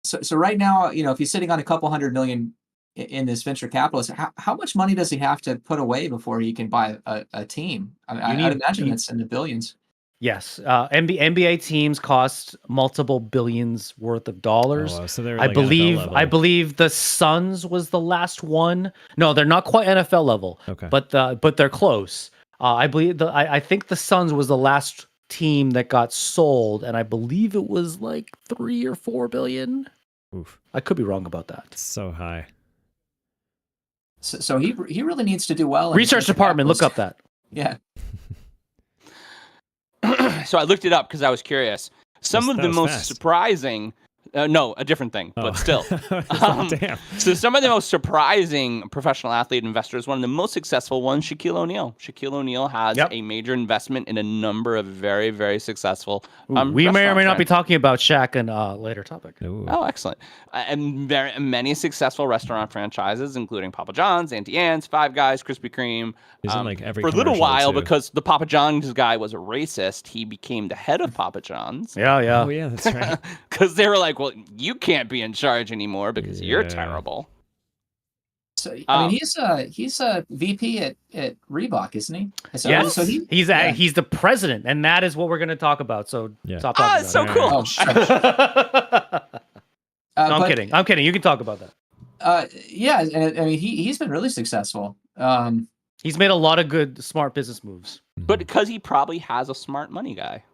So right now, if he's sitting on a couple $100 million in this venture capitalist, how much money does he have to put away before he can buy a team? I'd imagine it's in the billions. Yes, NBA teams cost multiple billions worth of dollars. Oh, wow. So they're I like NFL level. believe the Suns was the last one. No, they're not quite NFL level. Okay. But they're close. I believe I think the Suns was the last team that got sold, and I believe it was like 3 or 4 billion. Oof. I could be wrong about that. So high. So he really needs to do well. Research department, look up that. Yeah. So I looked it up because I was curious. Some of That the was most fast. surprising, no, a different thing, Oh. but still. Damn. So some of the most surprising professional athlete investors, one of the most successful ones, Shaquille O'Neal. Shaquille O'Neal has a major investment in a number of very, very successful We may or may not be restaurant talking about Shaq in a later topic. Ooh. Oh, excellent. And many successful restaurant franchises, including Papa John's, Auntie Anne's, Five Guys, Krispy Kreme. He's in like every For a little commercial, while, too. because the Papa John's guy was a racist, he became the head of Papa John's. Yeah. Oh yeah, that's right. Because they were like, well, you can't be in charge anymore because you're Yeah. terrible. So I mean, he's a VP at Reebok, isn't he? Yes, So he's the president, and that is what we're going to talk about. So Yeah. stop talking It's so about cool. Oh, sure. it. I'm kidding. I'm kidding. You can talk about that. Yeah, and I mean he's been really successful. He's made a lot of good, smart business moves. But because he probably has a smart money guy.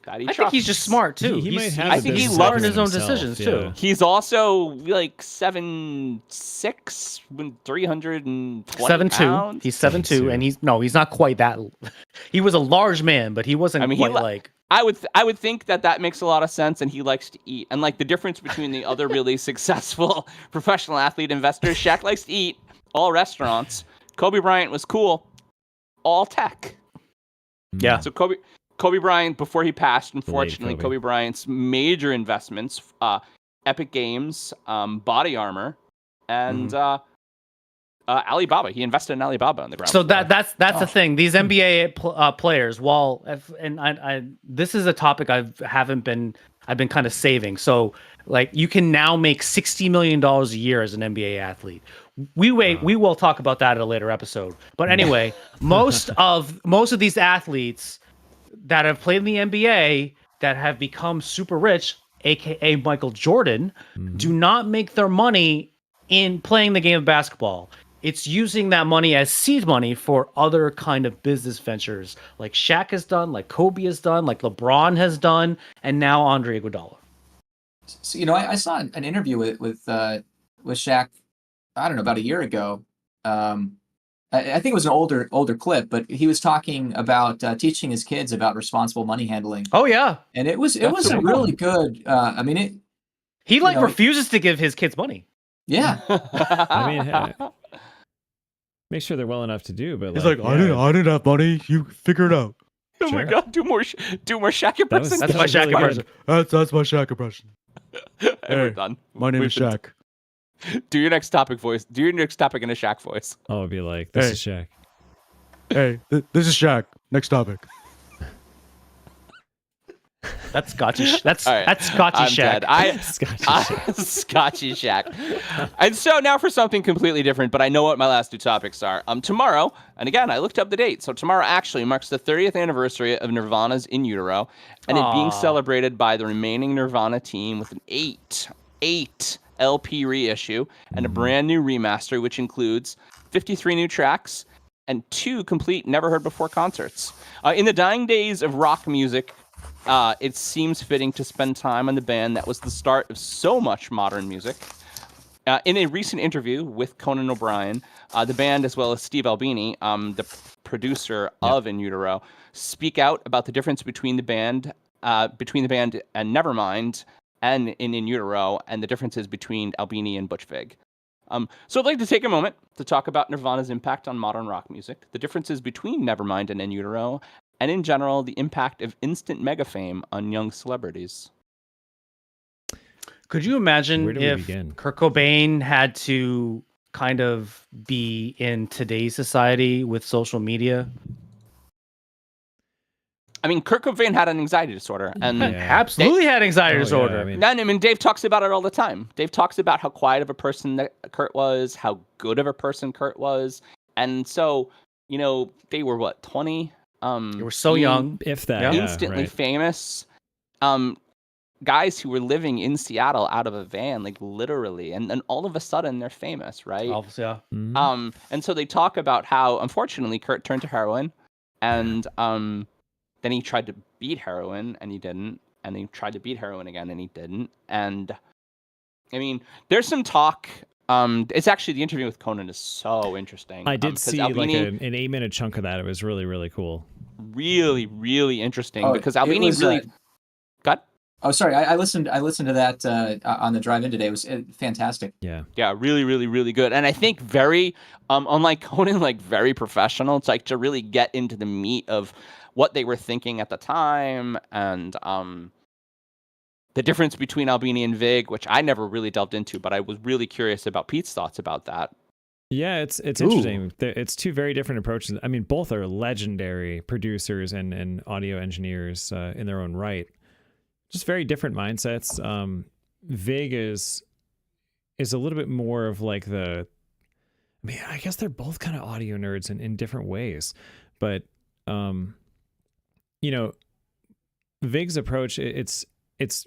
I think he's just smart too. He might have I a think he business loves in his own himself, decisions yeah. too. He's also like 7'6", 320 7'2". pounds. He's 7'2", and he's not quite that. He was a large man, but he wasn't quite like. I would think that makes a lot of sense, and he likes to eat. And like the difference between the other really successful professional athlete investors, Shaq likes to eat, all restaurants. Kobe Bryant was cool, all tech. Yeah. So Kobe Bryant, before he passed, unfortunately, Kobe. Kobe Bryant's major investments, Epic Games, Body Armor, and Alibaba. He invested in Alibaba on the ground. So that's the thing. These NBA players, this is a topic I've been kind of saving. So like you can now make $60 million a year as an NBA athlete. We will talk about that at a later episode. But anyway, most of these athletes that have played in the NBA that have become super rich, aka Michael Jordan, do not make their money in playing the game of basketball. It's using that money as seed money for other kind of business ventures, like Shaq has done, like Kobe has done, like LeBron has done, and now Andre Iguodala. So I saw an interview with Shaq, I don't know, about a year ago. I think it was an older clip, but he was talking about teaching his kids about responsible money handling. Oh yeah, and it was a really good. He refuses to give his kids money. Yeah. I mean, make sure they're well enough to do, but he's like, I didn't have money. You figure it out. Oh my god, do more Shaq impression. That's my Shaq impression. That's my Shaq impression. We're done. My name is Shaq. Do your next topic voice. Do your next topic in a Shaq voice. Oh, it'd be like, this is Shaq. Hey, this is Shaq. Next topic. That's Scotchy. That's All right, Scotchy I'm Shack. dead. Scotchy Scotchy Shack. And so now for something completely different, but I know what my last two topics are. Tomorrow, and again, I looked up the date. So tomorrow actually marks the 30th anniversary of Nirvana's In Utero, and it being celebrated by the remaining Nirvana team with an eight LP reissue and a brand new remaster, which includes 53 new tracks and 2 complete never heard before concerts. In the dying days of rock music, it seems fitting to spend time on the band that was the start of so much modern music. In a recent interview with Conan O'Brien, the band, as well as Steve Albini, the producer of In Utero, speak out about the difference between the band and Nevermind and in Utero, and the differences between Albini and Butch Vig. So I'd like to take a moment to talk about Nirvana's impact on modern rock music, the differences between Nevermind and In Utero, and in general, the impact of instant mega fame on young celebrities. Could you imagine if begin? Kurt Cobain had to kind of be in today's society with social media? I mean, Kurt Cobain had an anxiety disorder, and absolutely had anxiety disorder. Yeah, I mean, Dave talks about it all the time. Dave talks about how quiet of a person that Kurt was, how good of a person Kurt was, and so, you know, they were what, 20? They were so young, if that, instantly famous. Guys who were living in Seattle out of a van, like literally, and then all of a sudden they're famous, right? Yeah. Mm-hmm. And so they talk about how, unfortunately, Kurt turned to heroin, and then he tried to beat heroin, and he didn't, and he tried to beat heroin again, and he didn't, and I mean, there's some talk. It's actually, the interview with Conan is so interesting. I did see Albini, like an 8-minute chunk of that. It was really, really cool. Really, really interesting because Albini really got. Oh, sorry. I listened to that on the drive in today. It was fantastic. Yeah. Yeah, really, really, really good. And I think very, unlike Conan, like very professional. It's like to really get into the meat of what they were thinking at the time, and the difference between Albini and Vig, which I never really delved into, but I was really curious about Pete's thoughts about that. Yeah, it's interesting. It's two very different approaches. I mean, both are legendary producers and audio engineers in their own right. Just very different mindsets. Vig is a little bit more of like I mean, I guess they're both kind of audio nerds in different ways, but you know, Vig's approach, it's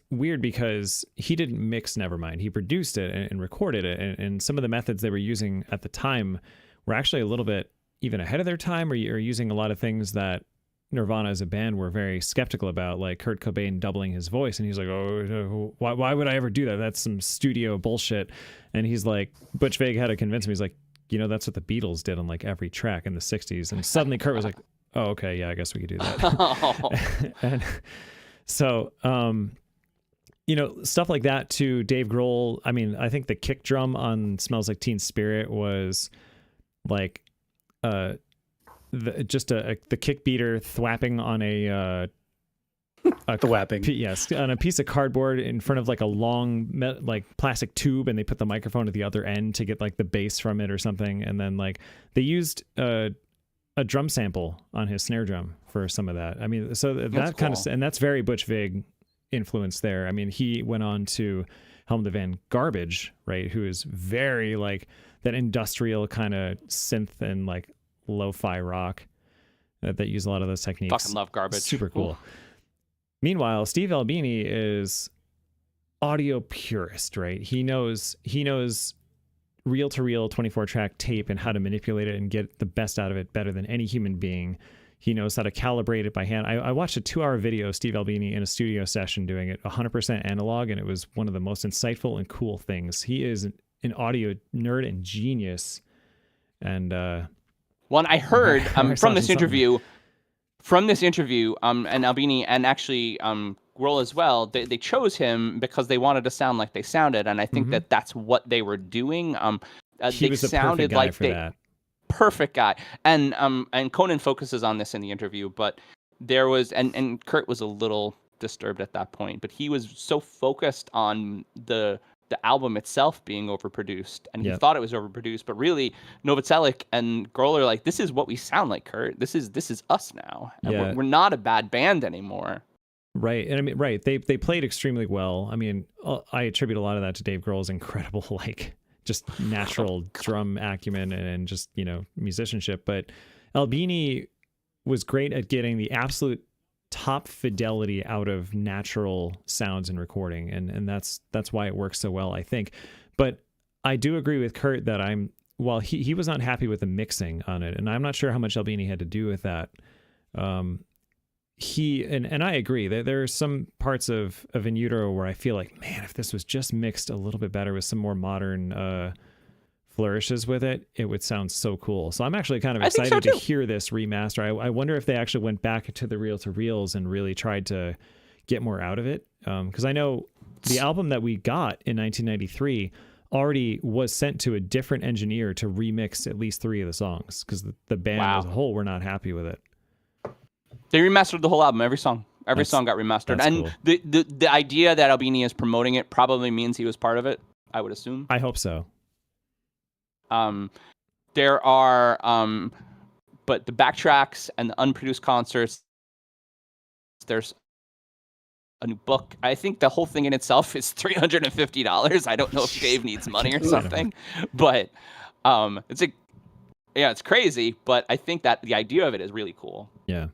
weird because he didn't mix Nevermind. He produced it and recorded it, and some of the methods they were using at the time were actually a little bit even ahead of their time, or using a lot of things that Nirvana as a band were very skeptical about, like Kurt Cobain doubling his voice, and he's like, oh, why would I ever do that? That's some studio bullshit. And he's like, Butch Vig had to convince him. He's like, you know, that's what the Beatles did on like every track in the 60s. And suddenly Kurt was like, oh, okay, yeah, I guess we could do that. And so, you know, stuff like that to Dave Grohl. I mean, I think the kick drum on Smells Like Teen Spirit was like the kick beater thwapping on a thwapping. Yes, on a piece of cardboard in front of like a long like plastic tube, and they put the microphone at the other end to get like the bass from it or something, and then like they used a drum sample on his snare drum for some of that. I mean, so that kind of, and that's very Butch Vig influence there. I mean, he went on to helm the band Garbage, right? Who is very like that industrial kind of synth and like lo-fi rock that use a lot of those techniques. Fucking love Garbage. Super cool. Meanwhile, Steve Albini is audio purist, right? He knows reel-to-reel 24-track tape and how to manipulate it and get the best out of it better than any human being. He knows how to calibrate it by hand. I watched a 2-hour video of Steve Albini in a studio session doing it 100% analog, and it was one of the most insightful and cool things. He is an audio nerd and genius. And one I heard from this interview, and Albini and actually Grohl as well, they chose him because they wanted to sound like they sounded, and I think that's what they were doing. He was the perfect guy for that. Perfect guy, and Conan focuses on this in the interview, but there was, and Kurt was a little disturbed at that point, but he was so focused on the album itself being overproduced, and he thought it was overproduced, but really Novoselic and Grohl are like, this is what we sound like, Kurt. This is us now, and we're not a bad band anymore. Right. And I mean, right. They played extremely well. I mean, I attribute a lot of that to Dave Grohl's incredible, like, just natural drum acumen and just, musicianship. But Albini was great at getting the absolute top fidelity out of natural sounds and recording. And that's why it works so well, I think. But I do agree with Kurt that while he was not happy with the mixing on it, and I'm not sure how much Albini had to do with that. And I agree that there are some parts of In Utero where I feel like, man, if this was just mixed a little bit better with some more modern flourishes with it, it would sound so cool. So I'm actually kind of excited to hear this remaster. I wonder if they actually went back to the reel-to-reels and really tried to get more out of it. Because I know the album that we got in 1993 already was sent to a different engineer to remix at least 3 of the songs because the band as a whole were not happy with it. They remastered the whole album. Every song got remastered. And cool. the idea that Albini is promoting it probably means he was part of it, I would assume. I hope so. There are, but the backtracks and the unproduced concerts, there's a new book. I think the whole thing in itself is $350. I don't know if Dave needs money or something, but it's crazy. But I think that the idea of it is really cool. Yeah.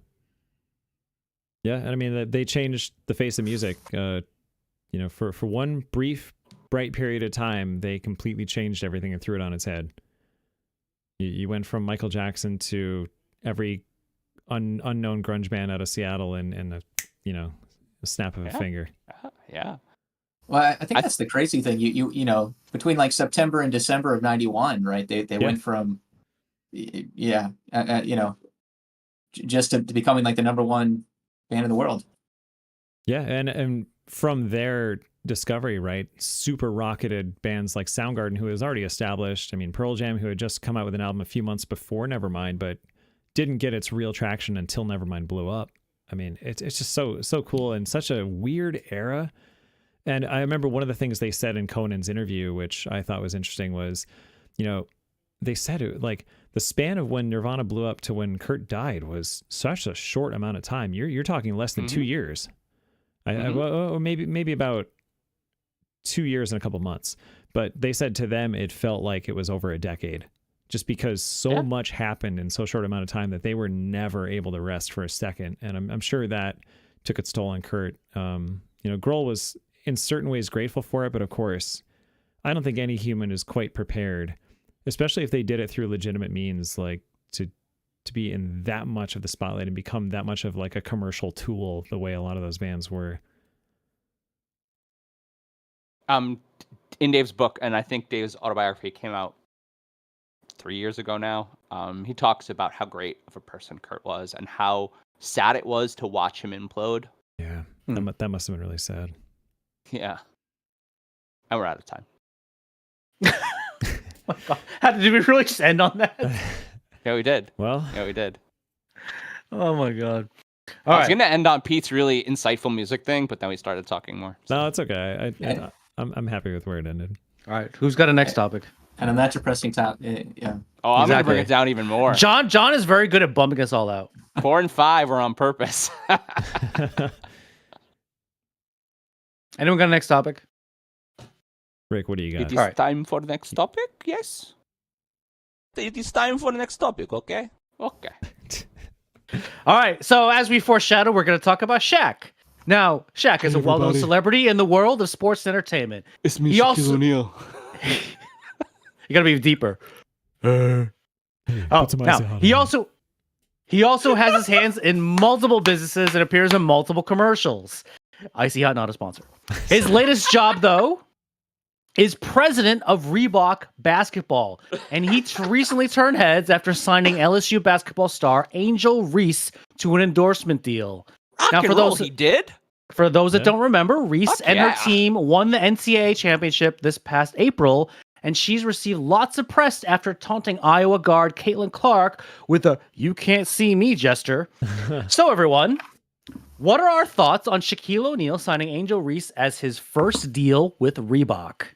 Yeah, and I mean they changed the face of music. For one brief, bright period of time, they completely changed everything and threw it on its head. You went from Michael Jackson to every unknown grunge band out of Seattle in a snap of a finger. Yeah. Well, I think that's the crazy thing. You between like September and December of '91, right? They went from just to becoming like the number one band in the world. Yeah, and from their discovery, right, super rocketed bands like Soundgarden, who was already established. I mean, Pearl Jam, who had just come out with an album a few months before Nevermind, but didn't get its real traction until Nevermind blew up. I mean, it's just so cool and such a weird era. And I remember one of the things they said in Conan's interview, which I thought was interesting, was, they said it like the span of when Nirvana blew up to when Kurt died was such a short amount of time. You're talking less than 2 years. Or maybe about 2 years and a couple months. But they said to them it felt like it was over a decade, just because so much happened in so short amount of time that they were never able to rest for a second. And I'm sure that took its toll on Kurt. Grohl was in certain ways grateful for it, but of course, I don't think any human is quite prepared, especially if they did it through legitimate means, like to be in that much of the spotlight and become that much of like a commercial tool the way a lot of those bands were. In Dave's book, and I think Dave's autobiography came out 3 years ago now, he talks about how great of a person Kurt was and how sad it was to watch him implode. Yeah, that must have been really sad. Yeah. And we're out of time. Oh my God. Did we really just end on that? Yeah, we did. Well, yeah, we did. Oh my God. I was going to end on Pete's really insightful music thing, but then we started talking more. So. No, it's okay. I'm happy with where it ended. All right. Who's got a next topic? And on that depressing topic, yeah. Oh, I'm going to bring it down even more. John is very good at bumming us all out. 4 and 5 were on purpose. Anyone got a next topic? Rick, what do you got? It is time for the next topic, yes? It is time for the next topic, okay? Okay. All right, so as we foreshadow, we're going to talk about Shaq. Now, Shaq is a well-known celebrity in the world of sports and entertainment. It's me, Shaquille O'Neal. You got to be deeper. Now, he also has his hands in multiple businesses and appears in multiple commercials. Icy Hot, not a sponsor. His latest job, though, is president of Reebok basketball, and he recently turned heads after signing LSU basketball star Angel Reese to an endorsement deal. Now, for those that don't remember, Reese and her team won the NCAA championship this past April, and she's received lots of press after taunting Iowa guard Caitlin Clark with a "you can't see me" gesture. So, everyone, what are our thoughts on Shaquille O'Neal signing Angel Reese as his first deal with Reebok?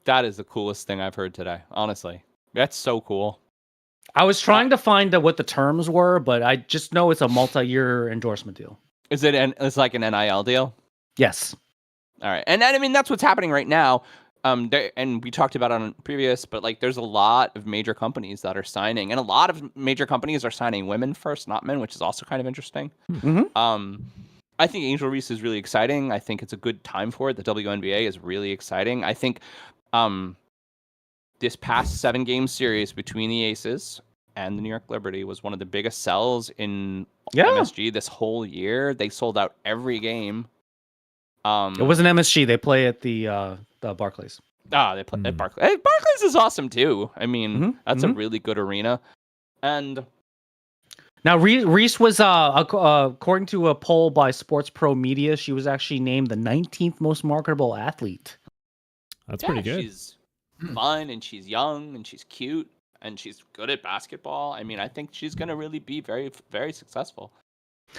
That is the coolest thing I've heard today, honestly. That's so cool. I was trying to find what the terms were, but I just know it's a multi-year endorsement deal. It's like an NIL deal? Yes. All right. And I mean, that's what's happening right now. And we talked about it on previous, but like there's a lot of major companies that are signing, and a lot of major companies are signing women first, not men, which is also kind of interesting. Mm-hmm. I think Angel Reese is really exciting. I think it's a good time for it. The WNBA is really exciting. I think this past 7-game series between the Aces and the New York Liberty was one of the biggest sells in MSG this whole year. They sold out every game. It wasn't MSG. They play at the Barclays. They play at Barclays. Hey, Barclays is awesome too. I mean, that's a really good arena. And now Reese was, according to a poll by Sports Pro Media, she was actually named the 19th most marketable athlete. That's pretty good. She's fun and she's young and she's cute and she's good at basketball. I mean, I think she's going to really be very, very successful.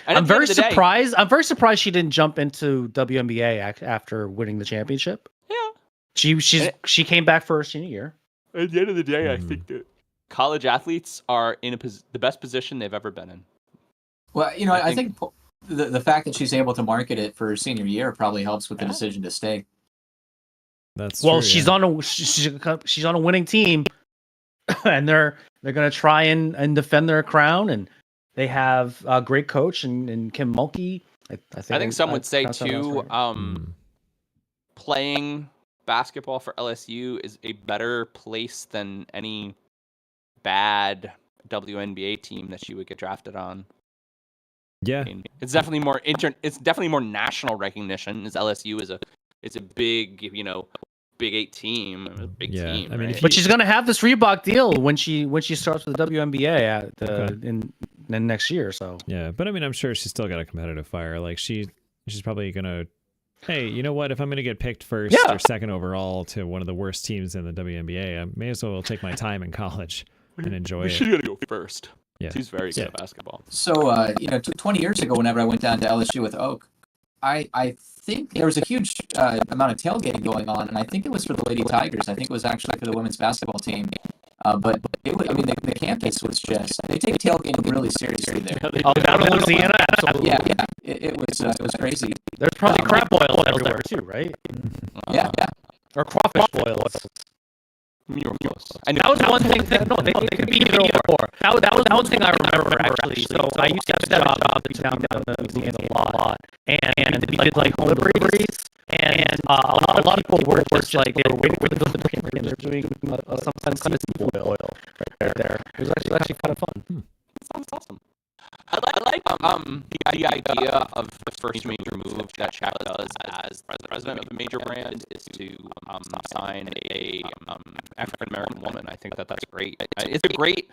And I'm very surprised. I'm very surprised she didn't jump into WNBA after winning the championship. Yeah, she came back for her senior year. At the end of the day, I think that college athletes are in the best position they've ever been in. Well, I think the fact that she's able to market it for her senior year probably helps with the decision to stay. That's true, she's on a winning team, and they're gonna try and defend their crown, and they have a great coach and Kim Mulkey. I think some would say too. Playing basketball for LSU is a better place than any bad WNBA team that she would get drafted on. Yeah, I mean, it's definitely more It's definitely more national recognition. As LSU is a big Big 8 team, a big team. I mean, right? But she's gonna have this Reebok deal when she starts with the WNBA in next year. So yeah, but I mean, I'm sure she's still got a competitive fire. Like she's probably gonna. Hey, you know what? If I'm going to get picked first or second overall to one of the worst teams in the WNBA, I may as well take my time in college and enjoy it. She's going to go first. Yeah. She's very good at basketball. So, 20 years ago, whenever I went down to LSU with Oak, I think there was a huge amount of tailgating going on, and I think it was for the Lady Tigers. I think it was actually for the women's basketball team. But the campus was they take tailgating really seriously there. Down in Louisiana, absolutely. Yeah. It was crazy. There's probably crab boils everywhere too, right? Yeah. Or crawfish boils. And that was one thing that they could be either or. That was one thing I remember actually. So I used to have a job down in Louisiana a lot, and we did like home deliveries, and a lot of people were just like they were waiting for the delivery, and they're doing some kind of boil right there. It was actually kind of fun. Sounds awesome. I like the idea of the first major move that Shaq does as the president of a major brand is to sign a African American woman. I think that's great. It's a great.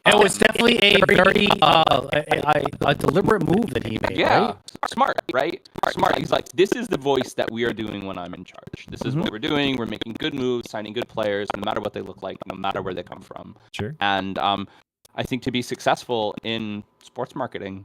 It was definitely a very a deliberate move that he made. Yeah, right? Smart, right? Smart. He's like, this is the voice that we are doing when I'm in charge. This is what we're doing. We're making good moves, signing good players, no matter what they look like, no matter where they come from. Sure. And I think to be successful in sports marketing,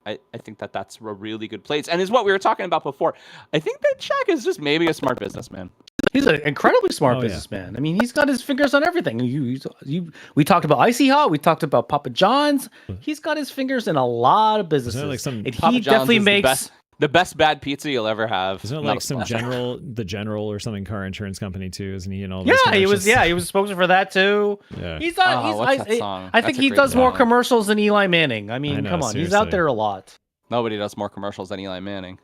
I think that's a really good place. And is what we were talking about before. I think that Shaq is just maybe a smart businessman. He's an incredibly smart businessman. I mean, he's got his fingers on everything. We talked about Icy Hot. We talked about Papa John's. He's got his fingers in a lot of businesses. Like and he definitely makes the best bad pizza you'll ever have. Isn't it like some the General or something car insurance company too? Isn't he in all? He was spokesman for that too. Yeah. He's not. What's that song? I think he does more commercials than Eli Manning. I mean, come on, seriously. he's out there a lot. Nobody does more commercials than Eli Manning,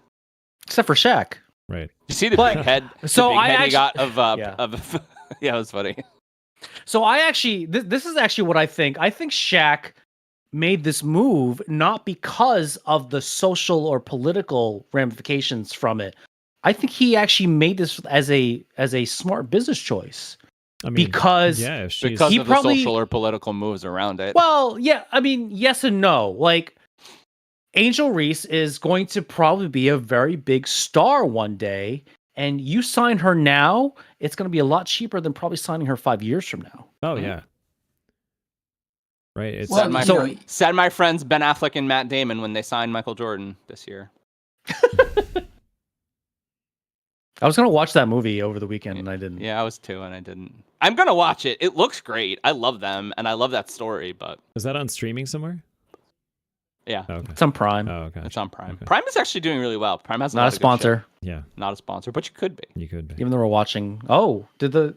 except for Shaq. Right. You see the big head. So the big head he got of yeah, it was funny. So I actually, this is actually what I think. I think Shaq made this move not because of the social or political ramifications from it. I think he actually made this as a smart business choice. I mean, because of the social or political moves around it. Well, yeah, I mean, yes and no. Like, Angel Reese is going to probably be a very big star one day, and you sign her now, it's going to be a lot cheaper than probably signing her 5 years from now. Oh yeah. Right. It's said my friends Ben Affleck and Matt Damon when they signed Michael Jordan this year. I was going to watch that movie over the weekend and I didn't. Yeah, I was too, and I didn't. I'm going to watch it. It looks great. I love them, and I love that story, but... Is that on streaming somewhere? Yeah. Okay. It's on Prime. Oh, okay. It's on Prime. Okay. Prime is actually doing really well. Prime has Not a lot of good sponsor. Yeah, shit. Not a sponsor, but you could be. you could be. Even though we're watching. Oh, the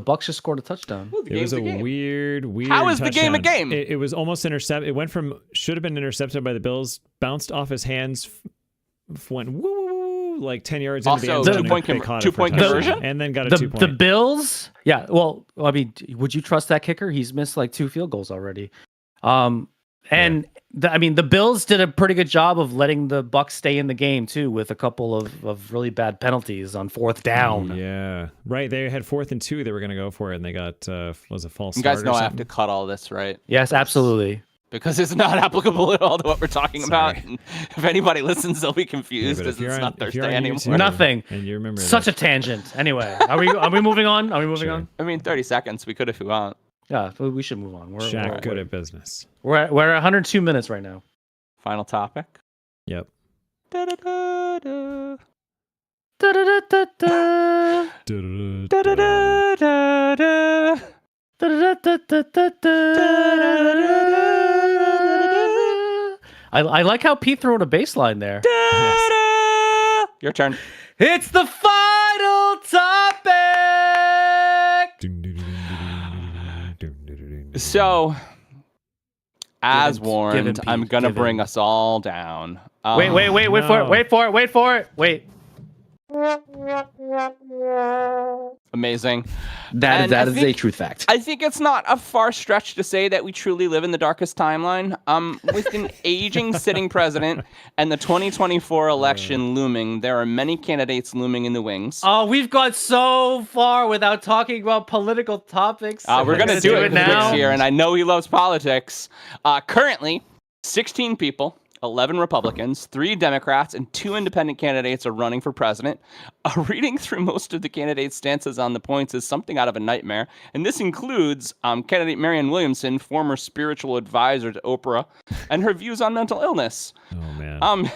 Bucks just scored a touchdown. Ooh, the It was game's a game. weird. How is the game a touchdown. game? It was almost intercepted. It went from should have been intercepted by the Bills, bounced off his hands, went woo, woo, woo, like 10 yards into the Also, end zone. two-point and they caught it for a two-point touchdown. conversion? And then got a The 2-point. Bills. Yeah. Well, I mean, would you trust that kicker? He's missed like 2 field goals already. And the Bills did a pretty good job of letting the Bucks stay in the game too, with a couple of really bad penalties on 4th down. Yeah, right. They had 4th and 2. They were going to go for it, and they got was a false You start. guys or know I something. have to cut all this, right? Yes, absolutely. Because it's not applicable at all to what we're talking about. Sorry. And if anybody listens, they'll be Yeah, confused but because if you're it's on- not if Thursday you're on anymore. YouTube, Nothing. And you remember Such a this. tangent. Anyway, are we moving on? Are we moving Sure. on? I mean, 30 seconds. We could if we want. Yeah, we should move on. Shaq good at business. We're at 102 minutes right now. Final topic. Yep. Da-da-da-da. Da-da-da-da-da. Da-da-da-da-da. I like how Pete threw in a bass line there. Da-da. Your turn. It's the final topic. So, as Give him, warned, Pete, I'm gonna give bring him. us all down. Wait for it. No. Wait for it. Wait. Amazing. That And is I think- a true fact. I think it's not a far stretch to say that we truly live in the darkest timeline. With an aging sitting president and the 2024 election looming, there are many candidates looming in the wings. Oh, we've got so far without talking about political topics. We're gonna do it now. here, and I know he loves politics. Currently, 16 people, 11 Republicans, 3 Democrats, and 2 independent candidates are running for president. Reading through most of the candidates' stances on the points is something out of a nightmare, and this includes candidate Marianne Williamson, former spiritual advisor to Oprah, and her views on mental illness. Oh man.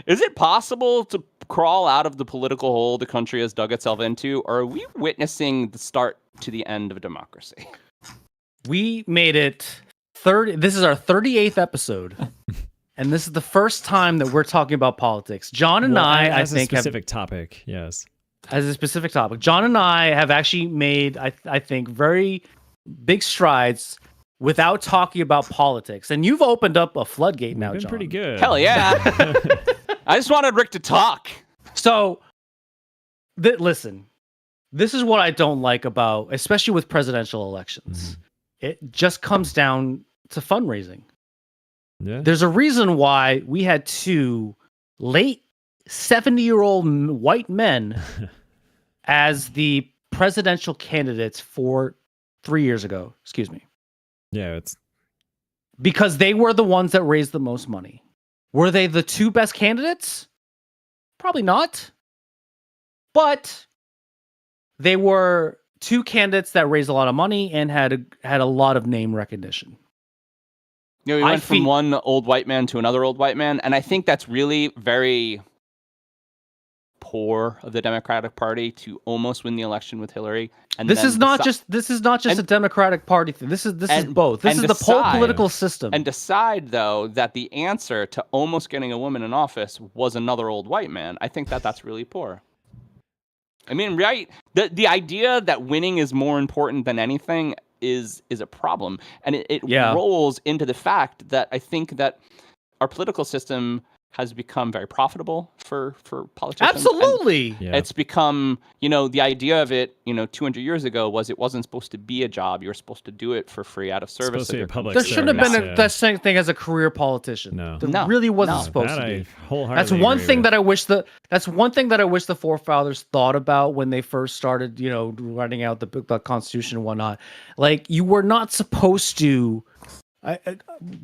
Is it possible to crawl out of the political hole the country has dug itself into, or are we witnessing the start to the end of democracy? We made it 30. This is our 38th episode. And this is the first time that we're talking about politics. John and I as think, a specific topic. Yes. as a specific topic. John and I have actually made, I think, very big strides without talking about politics. And you've opened up a floodgate now, Been John. pretty good. Hell yeah. I just wanted Rick to talk. So, listen, this is what I don't like about, especially with presidential elections. It just comes down to fundraising. Yeah. There's a reason why we had 2 late 70-year-old white men as the presidential candidates for 3 years ago. Excuse me. Yeah. It's Because they were the ones that raised the most money. Were they the 2 best candidates? Probably not. But they were 2 candidates that raised a lot of money and had a lot of name recognition. You know, we went from one old white man to another old white man, and I think that's really very poor of the Democratic Party to almost win the election with Hillary. And This then is not just and- a Democratic Party thing. This is both. This and is the whole decide- political system. and decide though that the answer to almost getting a woman in office was another old white man. I think that that's really poor. I mean, right? The idea that winning is more important than anything is a problem, and it rolls into the fact that I think that our political system has become very profitable for politicians. Absolutely. yeah. It's become, the idea of it, 200 years ago was it wasn't supposed to be a job. You were supposed to do it for free out of service. supposed to be of a your public country. There shouldn't have been service, that same thing as a career politician. No. There No, really wasn't no. supposed that to I be. wholeheartedly That's one agree thing with. that I wish the forefathers thought about when they first started, writing out the Constitution and whatnot. Like, you were not supposed to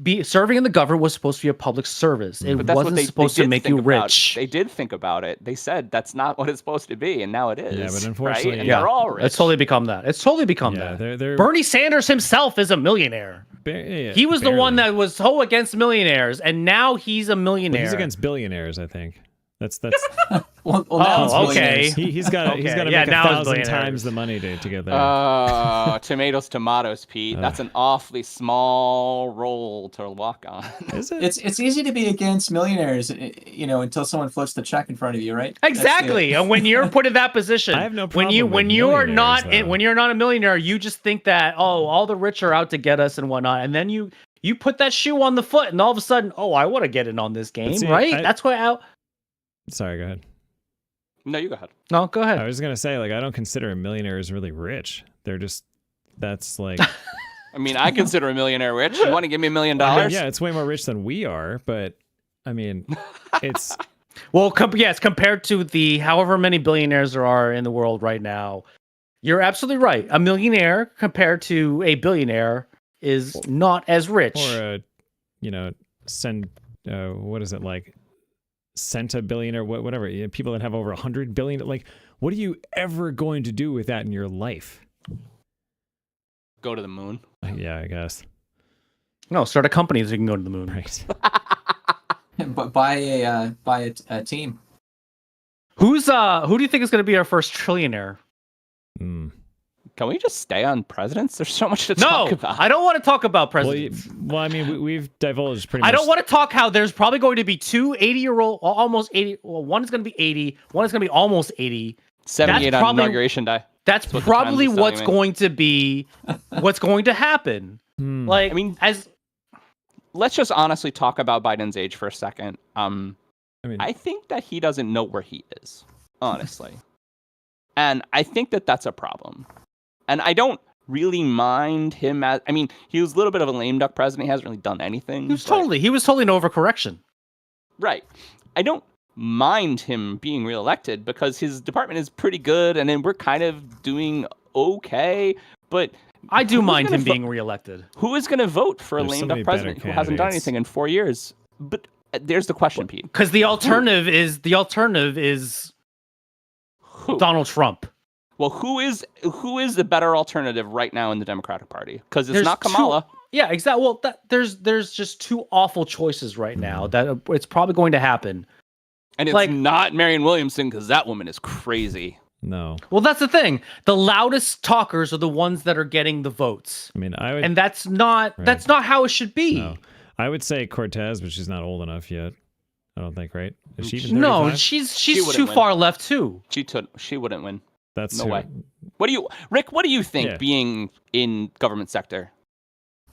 be serving in the government was supposed to be a public service. It But that's what wasn't they supposed to did make think you about. rich. They did think about it. They said that's not what it's supposed to be, and now it is. Yeah, but right? unfortunately- And Yeah. they're all rich. It's totally become that. It's totally become Yeah, that. they're Bernie Sanders himself is a millionaire. yeah, He was the one barely. that was so against millionaires, and now he's a Well, millionaire. he's against billionaires, I think. That's Well, Well, now it's okay. billionaires. He's got to Okay, make yeah, now it's 1,000 billionaires. times the money to get there. Tomatoes, Pete. That's an awfully small role to walk on. Is it? It's easy to be against millionaires, until someone floats the check in front of you, right? Exactly. And when you're put in that position, I have no when problem with you are not millionaires, though. when you're not a millionaire, you just think that all the rich are out to get us and whatnot, and then you put that shoe on the foot, and all of a sudden, I want to get in on this game, see, right? That's why. Sorry, go ahead. No, you go ahead. No, go ahead. I was gonna say, I don't consider millionaires really rich. They're just that's like. I mean, I consider a millionaire rich. You want to give me $1 million? Yeah, it's way more rich than we are, but I mean, it's. Well, yes, compared to the however many billionaires there are in the world right now, you're absolutely right. A millionaire compared to a billionaire is not as rich. Or what is it like? Centabillionaire, whatever. People that have over 100 billion. Like, what are you ever going to do with that in your life? Go to the moon. Yeah, I guess. No, start a company so you can go to the moon. Right. But buy a team. Who do you think is going to be our first trillionaire? Can we just stay on presidents? There's so much to talk about. I don't want to talk about presidents. Well, I mean, we've divulged pretty much. I don't want to talk how there's probably going to be two 80-year-old, almost 80. Well, one is going to be 80. One is going to be almost 80. 78 on Inauguration Day. That's probably what's going to be, what's going to happen. Like, I mean, let's just honestly talk about Biden's age for a second. I think that he doesn't know where he is, honestly. And I think that that's a problem. And I don't really mind him he was a little bit of a lame duck president. He hasn't really done anything. He was totally an overcorrection. Right. I don't mind him being reelected because his department is pretty good and then we're kind of doing okay. But I do mind him being reelected. Who is going to vote for a lame duck president who hasn't done anything in 4 years? But there's the question, Pete. Because the alternative is who? Donald Trump. Well, who is the better alternative right now in the Democratic Party? Because it's not Kamala. Yeah, exactly. Well, there's just two awful choices right now that it's probably going to happen. And it's not Marianne Williamson because that woman is crazy. No. Well, that's the thing. The loudest talkers are the ones that are getting the votes. I mean, and that's not how it should be. No. I would say Cortez, but she's not old enough yet. I don't think, right? Is she even 35? No, she's too far left too. She wouldn't win. That's no way. Rick? What do you think being in government sector?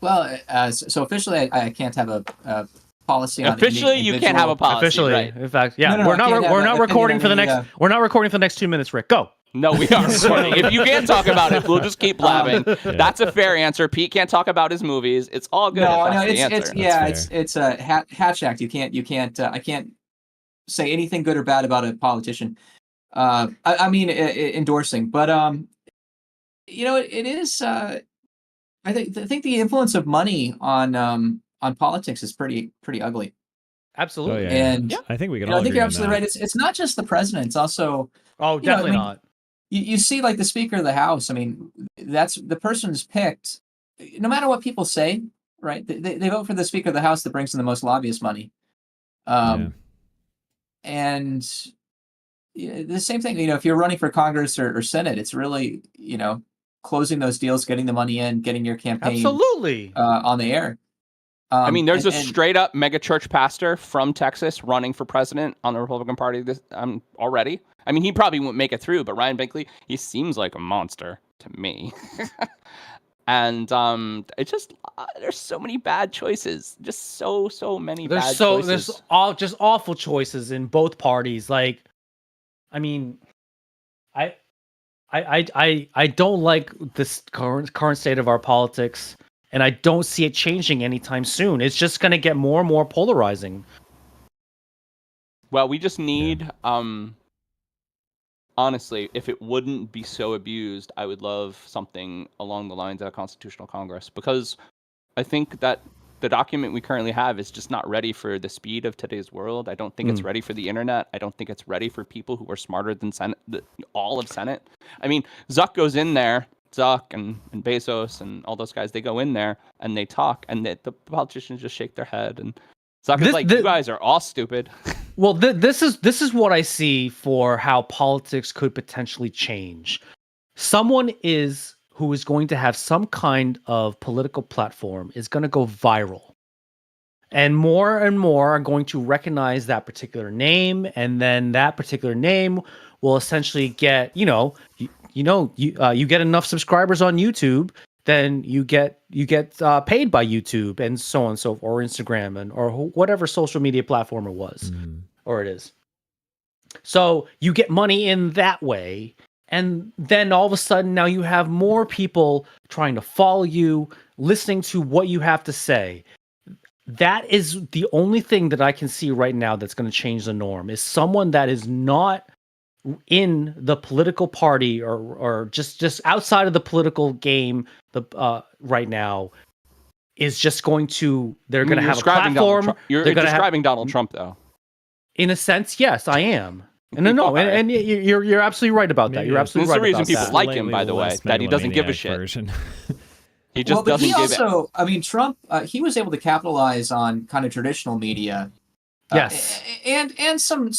Well, so officially, I can't have a policy on officially you can't have a policy. Officially, right. In fact, yeah, we're not recording for the next. We're not recording for the next 2 minutes, Rick. Go. No, we are recording. If you can't talk about it, we'll just keep blabbing. That's a fair answer. Pete can't talk about his movies. It's all good. It's a Hatch Act. You can't. I can't say anything good or bad about a politician. Endorsing, but it is. I think the influence of money on politics is pretty ugly. Absolutely. Oh, yeah. And I think we can. I think you're absolutely right. It's not just the president. It's also. Oh, definitely not. You see, like the Speaker of the House. I mean, that's the person's picked. No matter what people say, right? They vote for the Speaker of the House that brings in the most lobbyist money. And the same thing. If you're running for Congress or Senate, it's really closing those deals, getting the money in, getting your campaign absolutely on the air. There's a straight up mega church pastor from Texas running for president on the Republican Party already. I mean, he probably won't make it through, but Ryan Binkley, he seems like a monster to me. And it's just there's so many bad choices, just so many bad choices. There's just awful choices in both parties. Like, I mean, I don't like this current state of our politics. And I don't see it changing anytime soon. It's just going to get more and more polarizing. Well, we just need, honestly, if it wouldn't be so abused, I would love something along the lines of a constitutional Congress. Because I think that the document we currently have is just not ready for the speed of today's world. I don't think it's ready for the internet. I don't think it's ready for people who are smarter than all of Senate. I mean, Zuck goes in there. Zuck and Bezos and all those guys, they go in there and they talk, and the politicians just shake their head. And Zuck is like, "You guys are all stupid." Well, this is what I see for how politics could potentially change. Someone who is going to have some kind of political platform is going to go viral. And more are going to recognize that particular name, and then that particular name will essentially get, you get enough subscribers on YouTube, then you get paid by YouTube, and so on and so forth, or Instagram, or whatever social media platform it was, or it is. So you get money in that way, and then all of a sudden now you have more people trying to follow you, listening to what you have to say. That is the only thing that I can see right now that's going to change the norm, is someone that is not in the political party or just outside of the political game right now is just going to, they're going to have a platform. You're describing Donald Trump, though. In a sense, yes, I am. No, and you're absolutely right about that. You're absolutely right about that. That's the reason people like him, by the way, that he doesn't give a shit. He just but doesn't he give also, I mean, Trump, he was able to capitalize on kind of traditional media. Yes. And some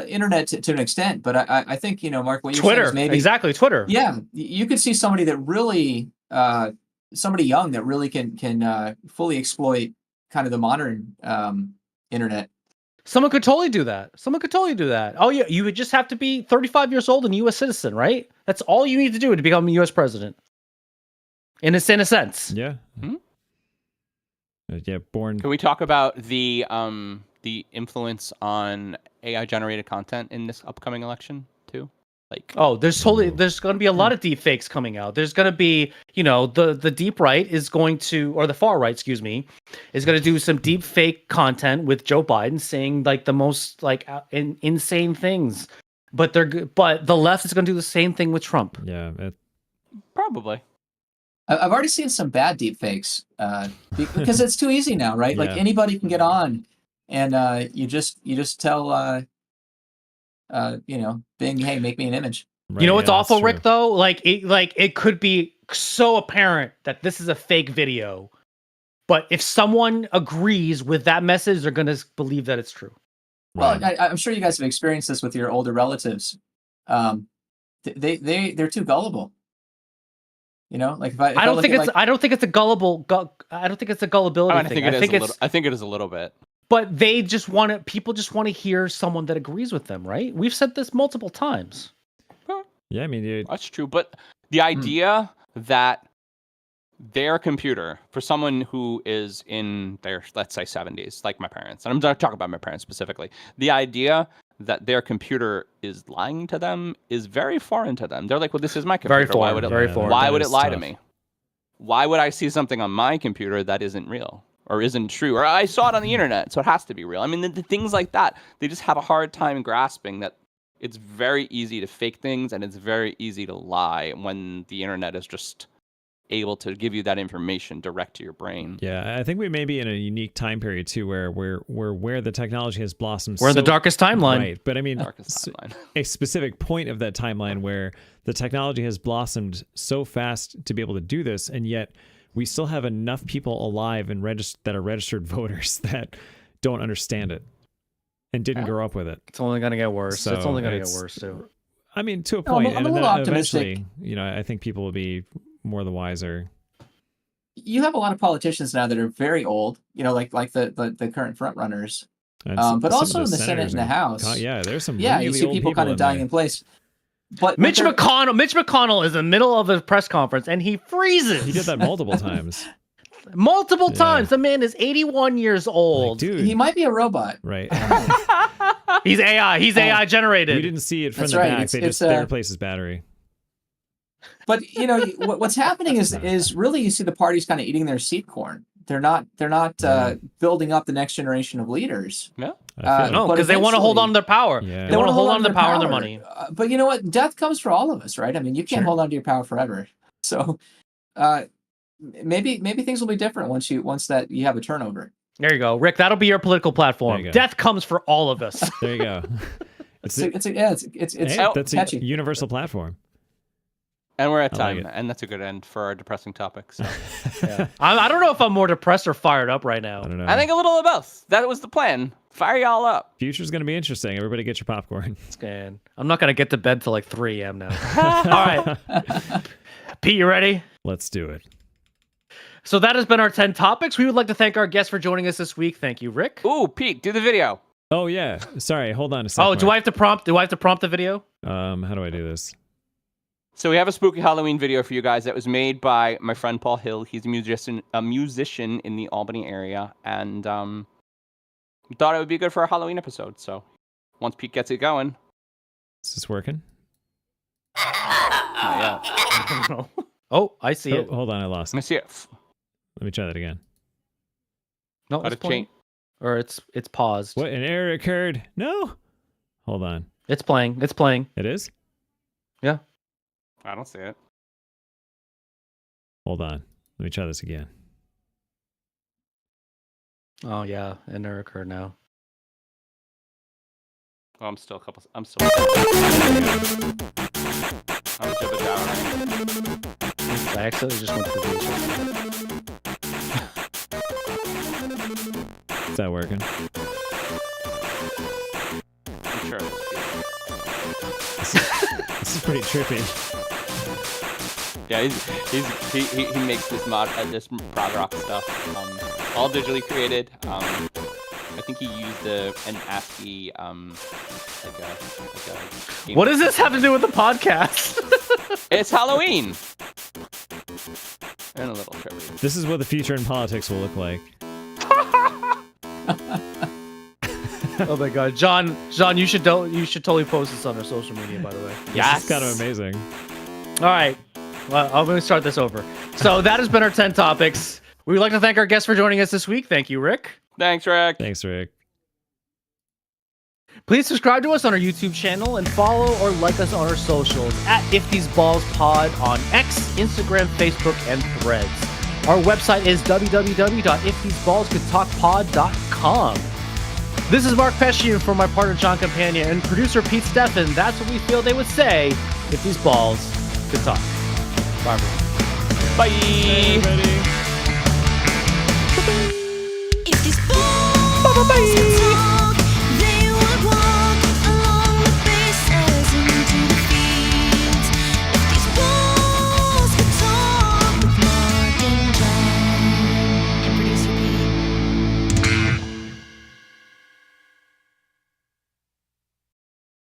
internet to an extent. But I think, Mark, what you're Twitter, saying is maybe... Exactly, Twitter. Yeah, you could see somebody that really, somebody young that really can fully exploit kind of the modern internet. Someone could totally do that. Oh, yeah, you would just have to be 35 years old and a U.S. citizen, right? That's all you need to do to become a U.S. president. In a sense. Yeah. Yeah, born. Can we talk about the influence on AI generated content in this upcoming election too? There's going to be a lot of deep fakes coming out. There's going to be, the deep right is going to, or the far right, excuse me, is going to do some deep fake content with Joe Biden saying the most insane things. But the left is going to do the same thing with Trump. Yeah, probably. I've already seen some bad deep fakes because it's too easy now, right? Yeah. Like anybody can get on, and you just tell Bing, hey, make me an image. Right, what's awful, Rick? Though, it could be so apparent that this is a fake video, but if someone agrees with that message, they're going to believe that it's true. Well, I'm sure you guys have experienced this with your older relatives. They're too gullible. If I don't think it's a gullibility thing. I think it is a little bit. But people just want to hear someone that agrees with them, right? We've said this multiple times. Yeah, I mean, that's true. But the idea that their computer, for someone who is in their, let's say, 70s, like my parents, and I'm not talking about my parents specifically, the idea that their computer is lying to them is very foreign to them. They're like, well, this is my computer. Very foreign. Why would it lie to me? Why would I see something on my computer that isn't real or isn't true? Or I saw it on the internet, so it has to be real. I mean, the things like that, they just have a hard time grasping that it's very easy to fake things and it's very easy to lie when the internet is just able to give you that information direct to your brain. Yeah, I think we may be in a unique time period too, where the technology has blossomed. We're in the darkest timeline, right? But I mean, a specific point of that timeline where the technology has blossomed so fast to be able to do this, and yet we still have enough people alive and that are registered voters that don't understand it and didn't grow up with it. It's only going to get worse. So it's only going to get worse too. I mean, to a point, I'm a and little then optimistic. eventually, I think people will be more the wiser. You have a lot of politicians now that are very old, like the current front runners, but also in the Senate and the House. Yeah, there's some. Yeah, really you see old people kind of dying in place. But Mitch McConnell is in the middle of a press conference and he freezes. He did that multiple times. Multiple times. The man is 81 years old. Dude, he might be a robot. Right. He's AI. He's AI generated. We didn't see it from That's the right. back. They replaced his battery. But what's happening is really you see the parties kind of eating their seed corn. They're not building up the next generation of leaders. Yeah. No, because they want to hold on to their power. Yeah. They want to hold on to their power and their money. But you know what? Death comes for all of us, right? I mean, you can't hold on to your power forever. So maybe things will be different once you have a turnover. There you go, Rick. That'll be your political platform. Death comes for all of us. There you go. That's a catchy. Universal platform. And we're at I like time, and that's a good end for our depressing topic. So. Yeah. I don't know if I'm more depressed or fired up right now. I don't know. I think a little of both. That was the plan. Fire y'all up. Future's gonna be interesting. Everybody get your popcorn. And I'm not gonna get to bed till like 3 a.m. now. All right, Pete, you ready? Let's do it. So that has been our 10 topics. We would like to thank our guests for joining us this week. Thank you, Rick. Ooh, Pete, do the video. Oh yeah. Sorry. Hold on a second. Oh, do I have to prompt the video? How do I do this? So we have a spooky Halloween video for you guys that was made by my friend Paul Hill. He's a musician in the Albany area, and we thought it would be good for a Halloween episode. So once Pete gets it going. Is this working? Not yet. I don't know. Oh, I see it. Hold on, I lost Let me it. see it. Let me try that again. No, Got it's to playing. change. Or it's paused. What? An error occurred. No. Hold on. It's playing. It's playing. It is? Yeah. I don't see it. Hold on. Let me try this again. Oh yeah, an error occurred now. Oh, I'm still. I'm jibba jabbering. I accidentally just went to the video. Is that working? I'm sure This is pretty trippy. Yeah, he makes this this prog rock stuff, all digitally created. I think he used an ASCII What does this have to do with the podcast? It's Halloween. And a little trippy. This is what the future in politics will look like. Oh my god, John, you should totally post this on our social media, by the way. Yes. This is kind of amazing. All right, well, I'm going to start this over. So that has been our 10 topics. We would like to thank our guests for joining us this week. Thank you, Rick. Thanks, Rick. Thanks, Rick. Please subscribe to us on our YouTube channel and follow or like us on our socials at If These Balls Pod on X, Instagram, Facebook, and Threads. Our website is www.iftheseballscoulddtalkpod.com. This is Mark Pescian for my partner John Campagna and producer Pete Steffen. That's what we feel they would say if these balls could talk. Bye, everyone. Bye. Hey, everybody.